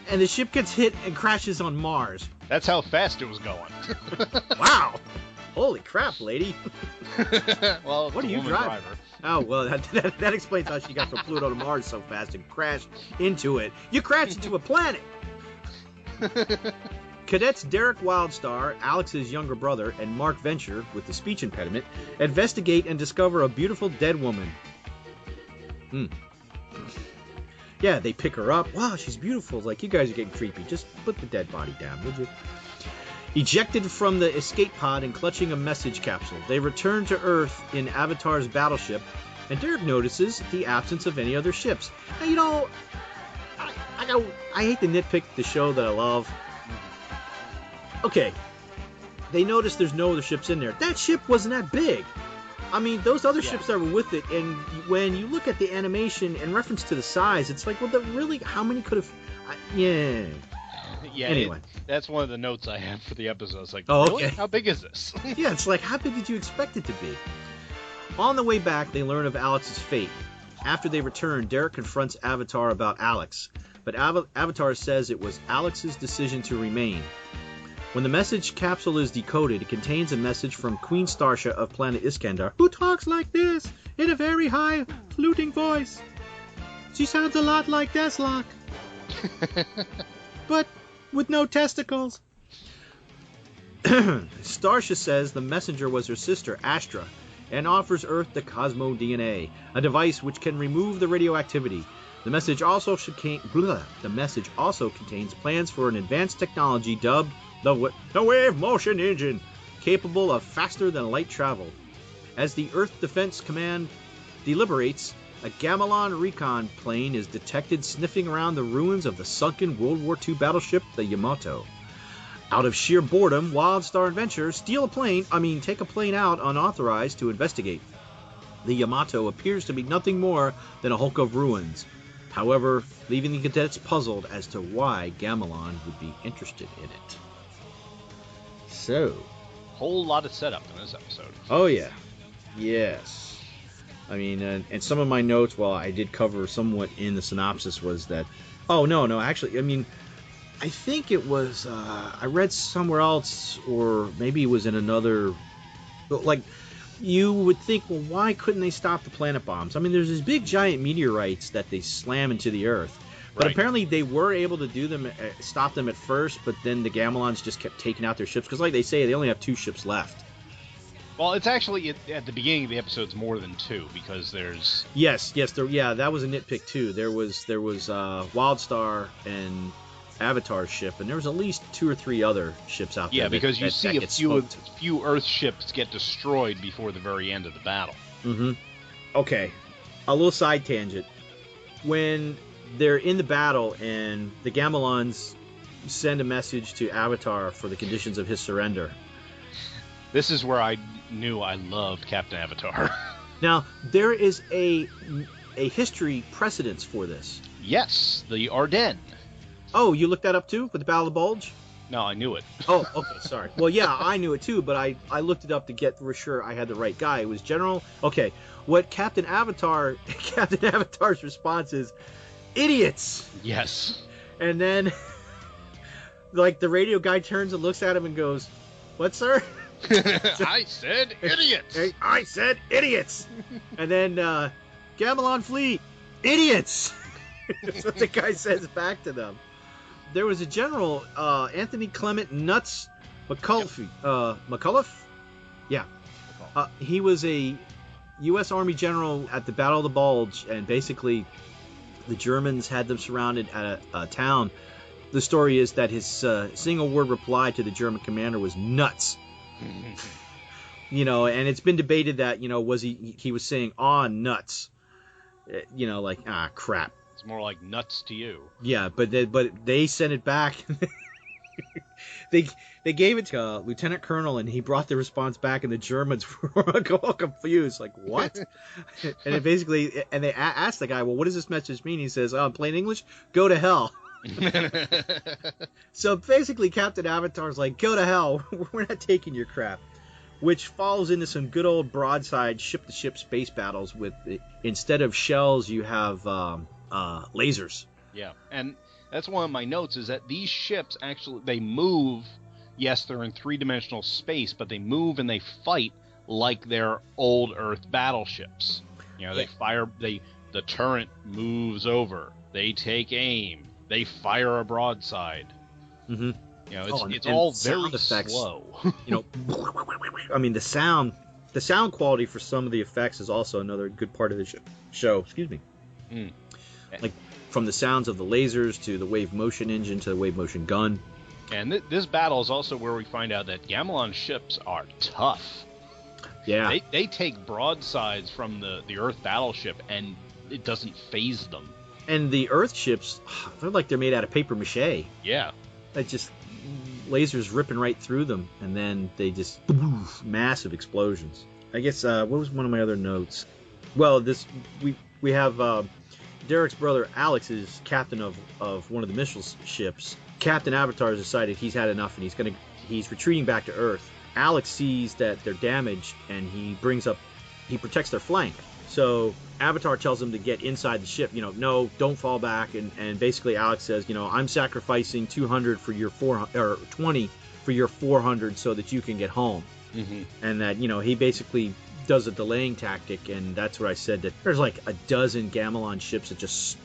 and the ship gets hit and crashes on Mars. That's how fast it was going. Wow! Holy crap, lady! Well, what are you driving? Oh, well, that explains how she got from Pluto to Mars so fast and crashed into it. You crashed into a planet! Cadets Derek Wildstar, Alex's younger brother, and Mark Venture, with the speech impediment, investigate and discover a beautiful dead woman. Yeah, they pick her up. Wow, she's beautiful. It's like, you guys are getting creepy. Just put the dead body down, would you? Ejected from the escape pod and clutching a message capsule, they return to Earth in Avatar's battleship, and Derek notices the absence of any other ships. Now, you know, I hate to nitpick the show that I love. Okay, they notice there's no other ships in there. That ship wasn't that big. I mean, those other ships that were with it, and when you look at the animation in reference to the size, it's like, well, how many could have... Yeah, anyway. That's one of the notes I have for the episode. It's like, really? How big is this? Yeah, it's like, how big did you expect it to be? On the way back, they learn of Alex's fate. After they return, Derek confronts Avatar about Alex, but Avatar says it was Alex's decision to remain. When the message capsule is decoded, it contains a message from Queen Starsha of planet Iscandar, who talks like this, in a very high, fluting voice. She sounds a lot like Deathlock. But with no testicles. Starsha says the messenger was her sister, Astra, and offers Earth the Cosmo DNA, a device which can remove the radioactivity. The message also contains plans for an advanced technology dubbed the Wave Motion Engine, capable of faster than light travel. As the Earth Defense Command deliberates, a Gamilon recon plane is detected sniffing around the ruins of the sunken World War II battleship, the Yamato. Out of sheer boredom, Wildstar and Venture take a plane out unauthorized to investigate. The Yamato appears to be nothing more than a hulk of ruins, however, leaving the cadets puzzled as to why Gamilon would be interested in it. So, whole lot of setup in this episode. Oh yeah, yes. I mean, and some of my notes, well, I did cover somewhat in the synopsis, was that. Oh no, actually, I mean, I think it was. I read somewhere else, or maybe it was in another. Like, you would think, well, why couldn't they stop the planet bombs? I mean, there's these big giant meteorites that they slam into the Earth. But apparently they were able to do them, stop them at first, but then the Gamilons just kept taking out their ships. Because like they say, they only have 2 ships left. Well, it's actually at the beginning of the episode, it's more than 2 because there's. Yes, that was a nitpick too. There was Wildstar and Avatar's ship, and there was at least 2 or 3 other ships out there. Yeah, because you see a few Earth ships get destroyed before the very end of the battle. Mm-hmm. Okay, a little side tangent. When they're in the battle and the Gamilons send a message to Avatar for the conditions of his surrender. This is where I knew I loved Captain Avatar. Now, there is a history precedence for this. Yes, the Ardennes. Oh, you looked that up too, with the Battle of the Bulge? No, I knew it. Oh, okay, sorry. Well, yeah, I knew it too, but I looked it up to get for sure I had the right guy. It was General... Okay, what Captain Avatar's response is, idiots! Yes. And then, like, the radio guy turns and looks at him and goes, what, sir? I said idiots! I said idiots! And then, Gamilon Fleet, idiots! That's what the guy says back to them. There was a general, Anthony Clement Nuts McCullough? Yeah. He was a U.S. Army general at the Battle of the Bulge, and basically the Germans had them surrounded at a town. The story is that his single word reply to the German commander was nuts. You know, and it's been debated that, you know, was he was saying, nuts. You know, like, crap. It's more like nuts to you. Yeah, but they sent it back. They gave it to Lieutenant Colonel, and he brought the response back, and the Germans were all confused, like, what? And it basically, and they asked the guy, well, what does this message mean? He says, in plain English, go to hell. So basically, Captain Avatar's like, go to hell. We're not taking your crap. Which falls into some good old broadside ship-to-ship space battles with, instead of shells, you have lasers. Yeah, and that's one of my notes, is that these ships actually, they move. Yes, they're in 3-dimensional space, but they move and they fight like they're old Earth battleships. You know, they fire, the turret moves over, they take aim, they fire a broadside. Mm-hmm. You know, it's all very effects, slow. You know, I mean, the sound quality for some of the effects is also another good part of the show. Excuse me. Mm. Like, from the sounds of the lasers to the wave motion engine to the wave motion gun. And this battle is also where we find out that Gamilon ships are tough. Yeah. They take broadsides from the Earth battleship, and it doesn't phase them. And the Earth ships, they're like they're made out of paper mache. Yeah. That just lasers ripping right through them, and then they just massive explosions. I guess what was one of my other notes? Well, we have Derek's brother Alex is captain of one of the missile ships. Captain Avatar has decided he's had enough, and he's retreating back to Earth. Alex sees that they're damaged, and he protects their flank. So Avatar tells him to get inside the ship. You know, no, don't fall back. And basically Alex says, you know, I'm sacrificing 200 for your 400, or 20 for your 400 so that you can get home. Mm-hmm. And that, you know, he basically does a delaying tactic, and that's what I said, that there's like a dozen Gamilon ships that just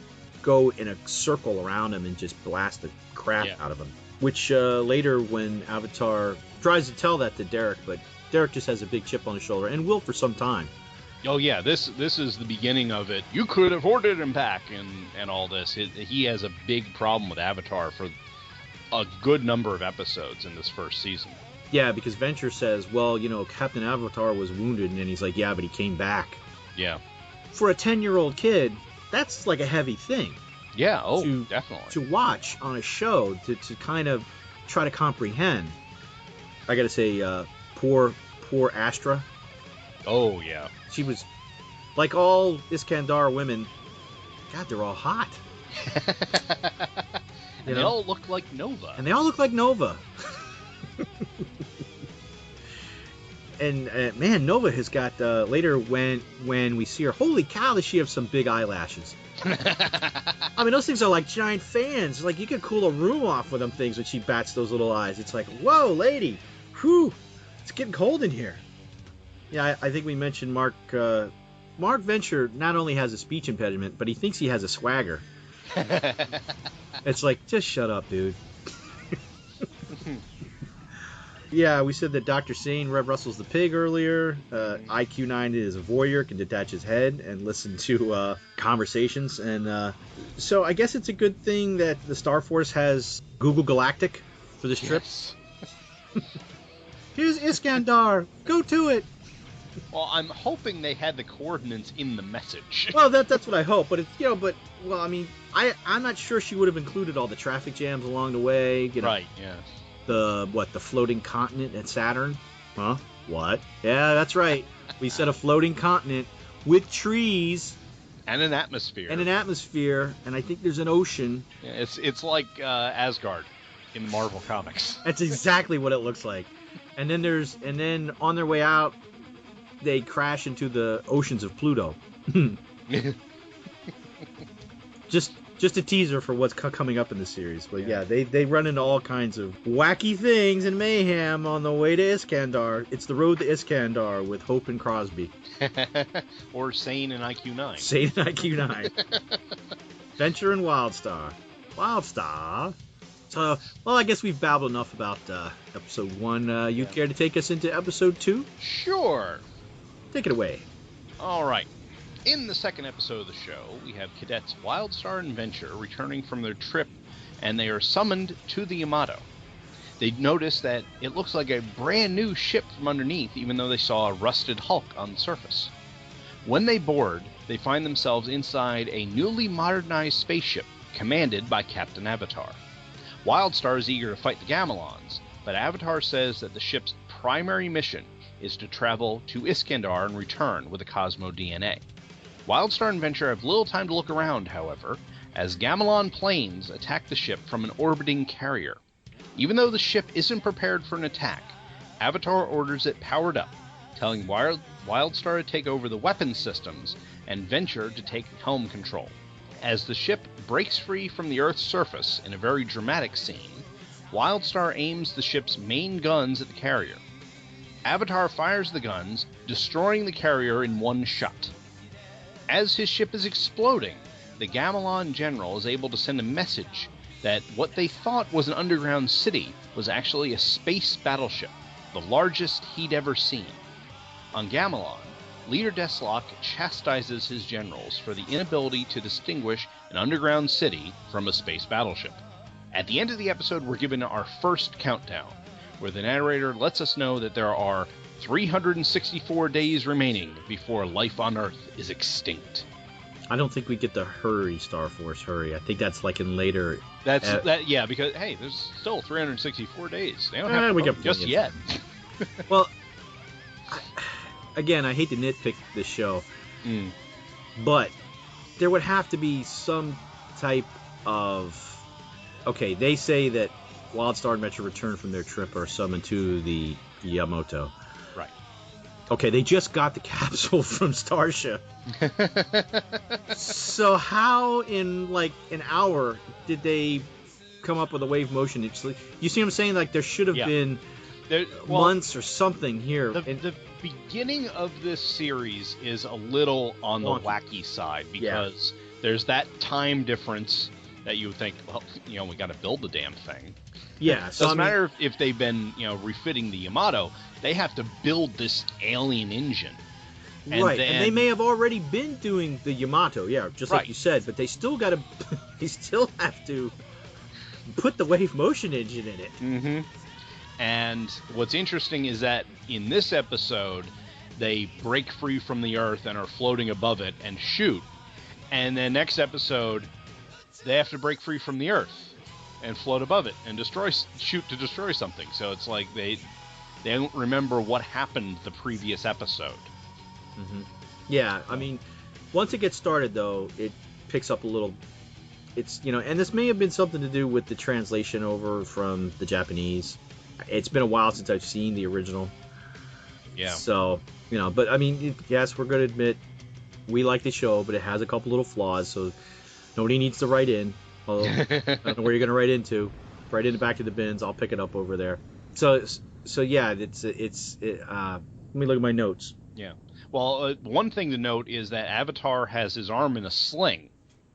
go in a circle around him and just blast the crap out of him. Which later, when Avatar tries to tell that to Derek, but Derek just has a big chip on his shoulder, and will for some time. Oh yeah, this is the beginning of it. You could have ordered him back, and all this. He has a big problem with Avatar for a good number of episodes in this first season. Yeah, because Venture says, well, you know, Captain Avatar was wounded, and he's like, yeah, but he came back. Yeah. For a 10-year-old kid, that's like a heavy thing. Yeah, definitely. To watch on a show, to kind of try to comprehend. I gotta say, poor Astra. Oh, yeah. She was, like all Iscandar women, God, they're all hot. And they all look like Nova. And man, Nova has got later when we see her, holy cow, does she have some big eyelashes? I mean, those things are like giant fans. Like, you could cool a room off with them things when she bats those little eyes. It's like, whoa, lady, whew, it's getting cold in here. Yeah, I think we mentioned Mark Venture not only has a speech impediment, but he thinks he has a swagger. It's like, just shut up, dude. Yeah, we said that Dr. Sane Rev Russell's the pig earlier. IQ9 is a voyeur, can detach his head and listen to conversations. And so I guess it's a good thing that the Star Force has Google Galactic for this trip. Yes. Here's Iscandar. Go to it. Well, I'm hoping they had the coordinates in the message. Well, that's what I hope. But it's I'm not sure she would have included all the traffic jams along the way. Right. Yeah. The floating continent at Saturn? Huh? What? Yeah, that's right. We said a floating continent with trees and an atmosphere. And I think there's an ocean. Yeah, it's like Asgard in the Marvel comics. That's exactly what it looks like. And then on their way out, they crash into the oceans of Pluto. Just a teaser for what's coming up in the series. But yeah, they run into all kinds of wacky things and mayhem on the way to Iscandar. It's the road to Iscandar with Hope and Crosby. Or Sane and IQ9. Sane and IQ9. Venture and Wildstar. Wildstar. So, well, I guess we've babbled enough about episode 1. You care to take us into episode 2? Sure. Take it away. All right. In the second episode of the show, we have cadets Wildstar and Venture returning from their trip, and they are summoned to the Yamato. They notice that it looks like a brand new ship from underneath, even though they saw a rusted hulk on the surface. When they board, they find themselves inside a newly modernized spaceship commanded by Captain Avatar. Wildstar is eager to fight the Gamilons, but Avatar says that the ship's primary mission is to travel to Iscandar and return with the Cosmo DNA. Wildstar and Venture have little time to look around, however, as Gamilon planes attack the ship from an orbiting carrier. Even though the ship isn't prepared for an attack, Avatar orders it powered up, telling Wildstar to take over the weapon systems and Venture to take helm control. As the ship breaks free from the Earth's surface in a very dramatic scene, Wildstar aims the ship's main guns at the carrier. Avatar fires the guns, destroying the carrier in one shot. As his ship is exploding, the Gamilon general is able to send a message that what they thought was an underground city was actually a space battleship, the largest he'd ever seen. On Gamilon, Leader Deathlock chastises his generals for the inability to distinguish an underground city from a space battleship. At the end of the episode, we're given our first countdown, where the narrator lets us know that there are 364 days remaining before life on Earth is extinct. I don't think we get the hurry, Star Force, hurry. I think that's like in later... Yeah, because, hey, there's still 364 days. They don't have to just yet. Well, again, I hate to nitpick this show, but there would have to be some type of... Okay, they say that Wildstar and Venture return from their trip are summoned to the Yamato. Right. Okay, they just got the capsule from Starship. So how in like an hour did they come up with a wave motion? You see what I'm saying? Like there should have been months or something here. The beginning of this series is a little on the wacky side because there's that time difference that you would think, well, we got to build the damn thing. Yeah, so doesn't matter if they've been, refitting the Yamato. They have to build this alien engine. And they may have already been doing the Yamato, just like you said, but they still got to, they still have to put the wave motion engine in it. Mm-hmm. And what's interesting is that in this episode, they break free from the Earth and are floating above it and shoot. And then next episode, they have to break free from the Earth and float above it and shoot to destroy something. So it's like they don't remember what happened the previous episode. Mm-hmm. Yeah, I mean, once it gets started, though, it picks up a little. It's, and this may have been something to do with the translation over from the Japanese. It's been a while since I've seen the original. Yeah. So, but I mean, yes, we're going to admit we like the show, but it has a couple little flaws, so nobody needs to write in. Although, I don't know where you're going to write into. Write in back to the bins. I'll pick it up over there. So yeah, let me look at my notes. Yeah. Well, one thing to note is that Avatar has his arm in a sling,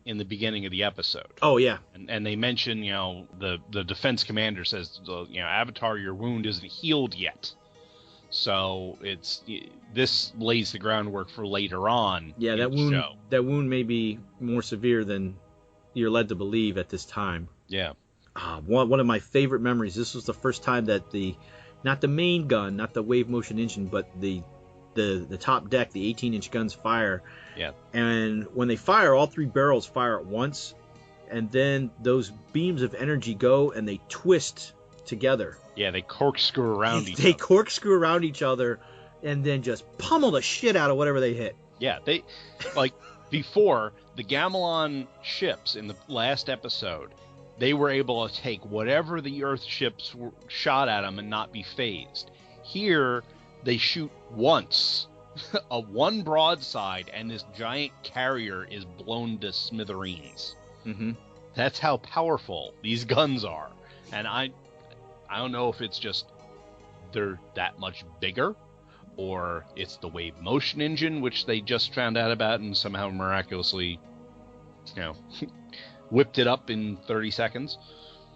in the beginning of the episode. Oh, yeah. And they mention, the defense commander says, Avatar, your wound isn't healed yet. So this lays the groundwork for later on. Yeah, that wound may be more severe than you're led to believe at this time. Yeah. One of my favorite memories. This was the first time that not the main gun, not the wave motion engine, but the top deck, the 18-inch guns fire. Yeah. And when they fire, all 3 barrels fire at once, and then those beams of energy go and they twist together. Yeah, they corkscrew around each other. They corkscrew around each other and then just pummel the shit out of whatever they hit. Yeah, they before the Gamilon ships in the last episode, they were able to take whatever the Earth ships shot at them and not be phased. Here, they shoot once, one broadside, and this giant carrier is blown to smithereens. Mm-hmm. That's how powerful these guns are. And I don't know if it's just they're that much bigger, or it's the wave motion engine, which they just found out about and somehow miraculously, whipped it up in 30 seconds.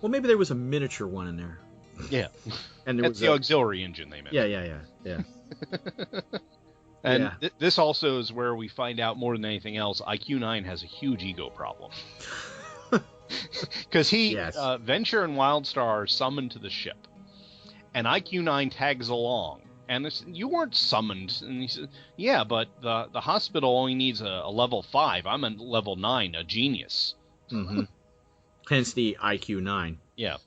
Well, maybe there was a miniature one in there. Yeah. And that's the auxiliary engine they meant. Yeah. And this also is where we find out more than anything else, IQ-9 has a huge ego problem. Because Venture and Wildstar are summoned to the ship. And IQ-9 tags along. And you weren't summoned. And he said, yeah, but the hospital only needs a level 5. I'm a level 9, a genius. Mm-hmm. Hence the IQ-9. Yeah.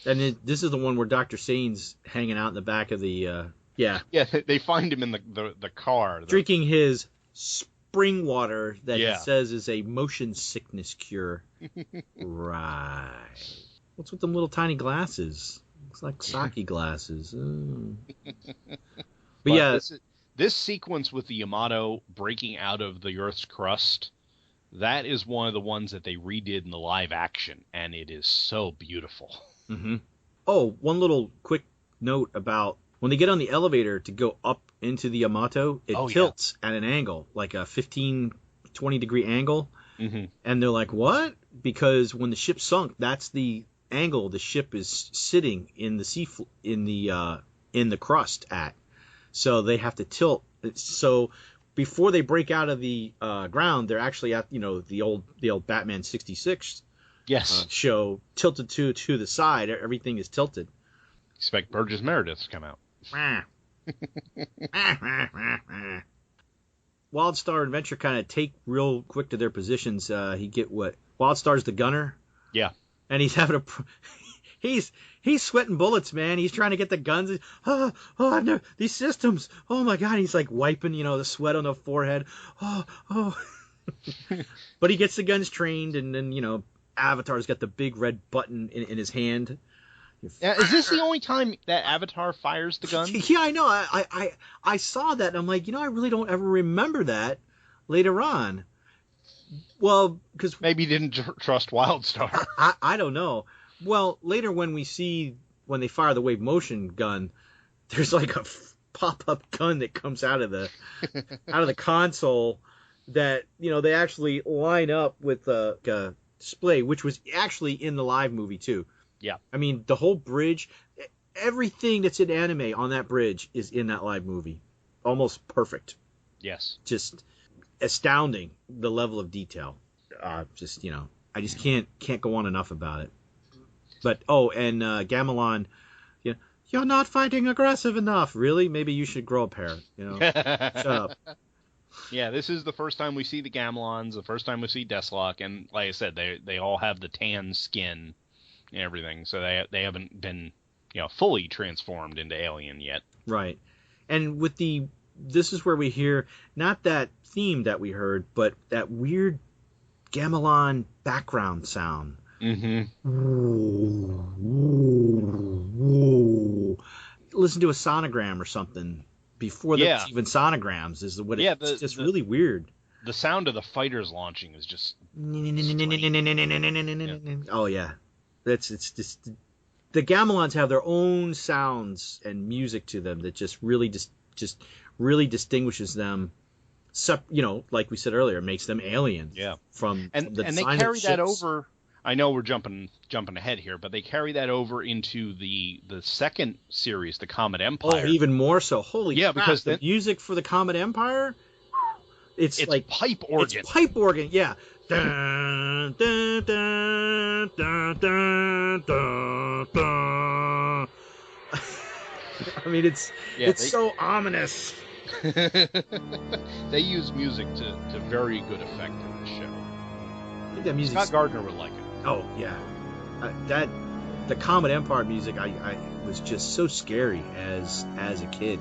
And this is the one where Dr. Sane's hanging out in the back of the... Yeah, they find him in the car. Drinking his spring water that he says is a motion sickness cure. Right. What's with them little tiny glasses? Looks like sake glasses. But this sequence with the Yamato breaking out of the Earth's crust, that is one of the ones that they redid in the live action, and it is so beautiful. Mm-hmm. Oh, one little quick note about when they get on the elevator to go up into the Yamato, it tilts at an angle, like a 15, 20-degree angle. Mm-hmm. And they're like, what? Because when the ship sunk, that's the angle the ship is sitting in the in the crust at. So they have to tilt. So before they break out of the ground, they're actually at the old Batman 66 show, tilted to the side. Everything is tilted. Expect Burgess Meredith to come out. Wildstar and Venture kind of take real quick to their positions. Wildstar's the gunner. Yeah. And he's having he's sweating bullets, man. He's trying to get the guns. I've never, these systems. Oh my God. He's like wiping, the sweat on the forehead. Oh. But he gets the guns trained, and then, Avatar's got the big red button in his hand. Is this the only time that Avatar fires the gun? Yeah, I know. I saw that, and I'm like, I really don't ever remember that later on. Well, because maybe you didn't trust Wildstar. I don't know. Well, later when they fire the wave motion gun, there's like a pop-up gun that comes out of the console that they actually line up with a display, which was actually in the live movie too. Yeah. I mean, the whole bridge, everything that's in anime on that bridge is in that live movie. Almost perfect. Yes. Just astounding, the level of detail. I just can't go on enough about it. But, and Gamilon, you're not fighting aggressive enough. Really? Maybe you should grow a pair. Shut up. Yeah, this is the first time we see the Gamilons, the first time we see Deathlock, and like I said, they all have the tan skin and everything, so they haven't been fully transformed into alien yet. Right. And with this is where we hear not that theme that we heard, but that weird Gamilon background sound. Mm-hmm. Listen to a sonogram or something before there's even sonograms is what it's just really weird. The sound of the fighters launching is just Oh yeah. It's just the Gamilons have their own sounds and music to them that just really really distinguishes them like we said earlier, makes them aliens. Yeah. From and the they design carry of that ships. over. I know we're jumping ahead here, but they carry that over into the second series, the Comet Empire. Oh, even more so. Holy crap, because the music for the Comet Empire, it's like pipe organ. It's pipe organ, yeah. Dun, dun, dun, dun, dun, dun, dun. I mean, it's so ominous. They use music to very good effect in the show. I think that music. Scott Gardner would like it. Oh yeah, the Comet Empire music I was just so scary as a kid.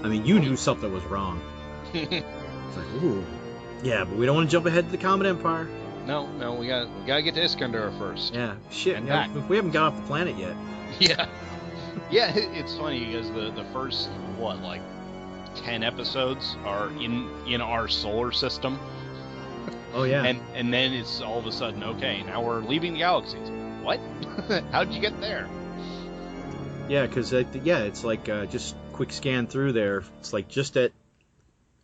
I mean, you knew something was wrong. It's like, ooh, yeah, but we don't want to jump ahead to the Comet Empire. No, we gotta get to Iscandar first. Yeah, shit. And Yeah, back. we haven't got off the planet yet. Yeah, yeah. It's funny because the first 10 episodes are in our solar system. Oh yeah. And then it's all of a sudden, okay, now we're leaving the galaxies. What? How'd you get there? Yeah, because it's like just quick scan through there. It's like just at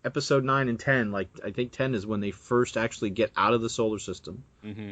episode 9 and 10. Like I think 10 is when they first actually get out of the solar system. Mm-hmm.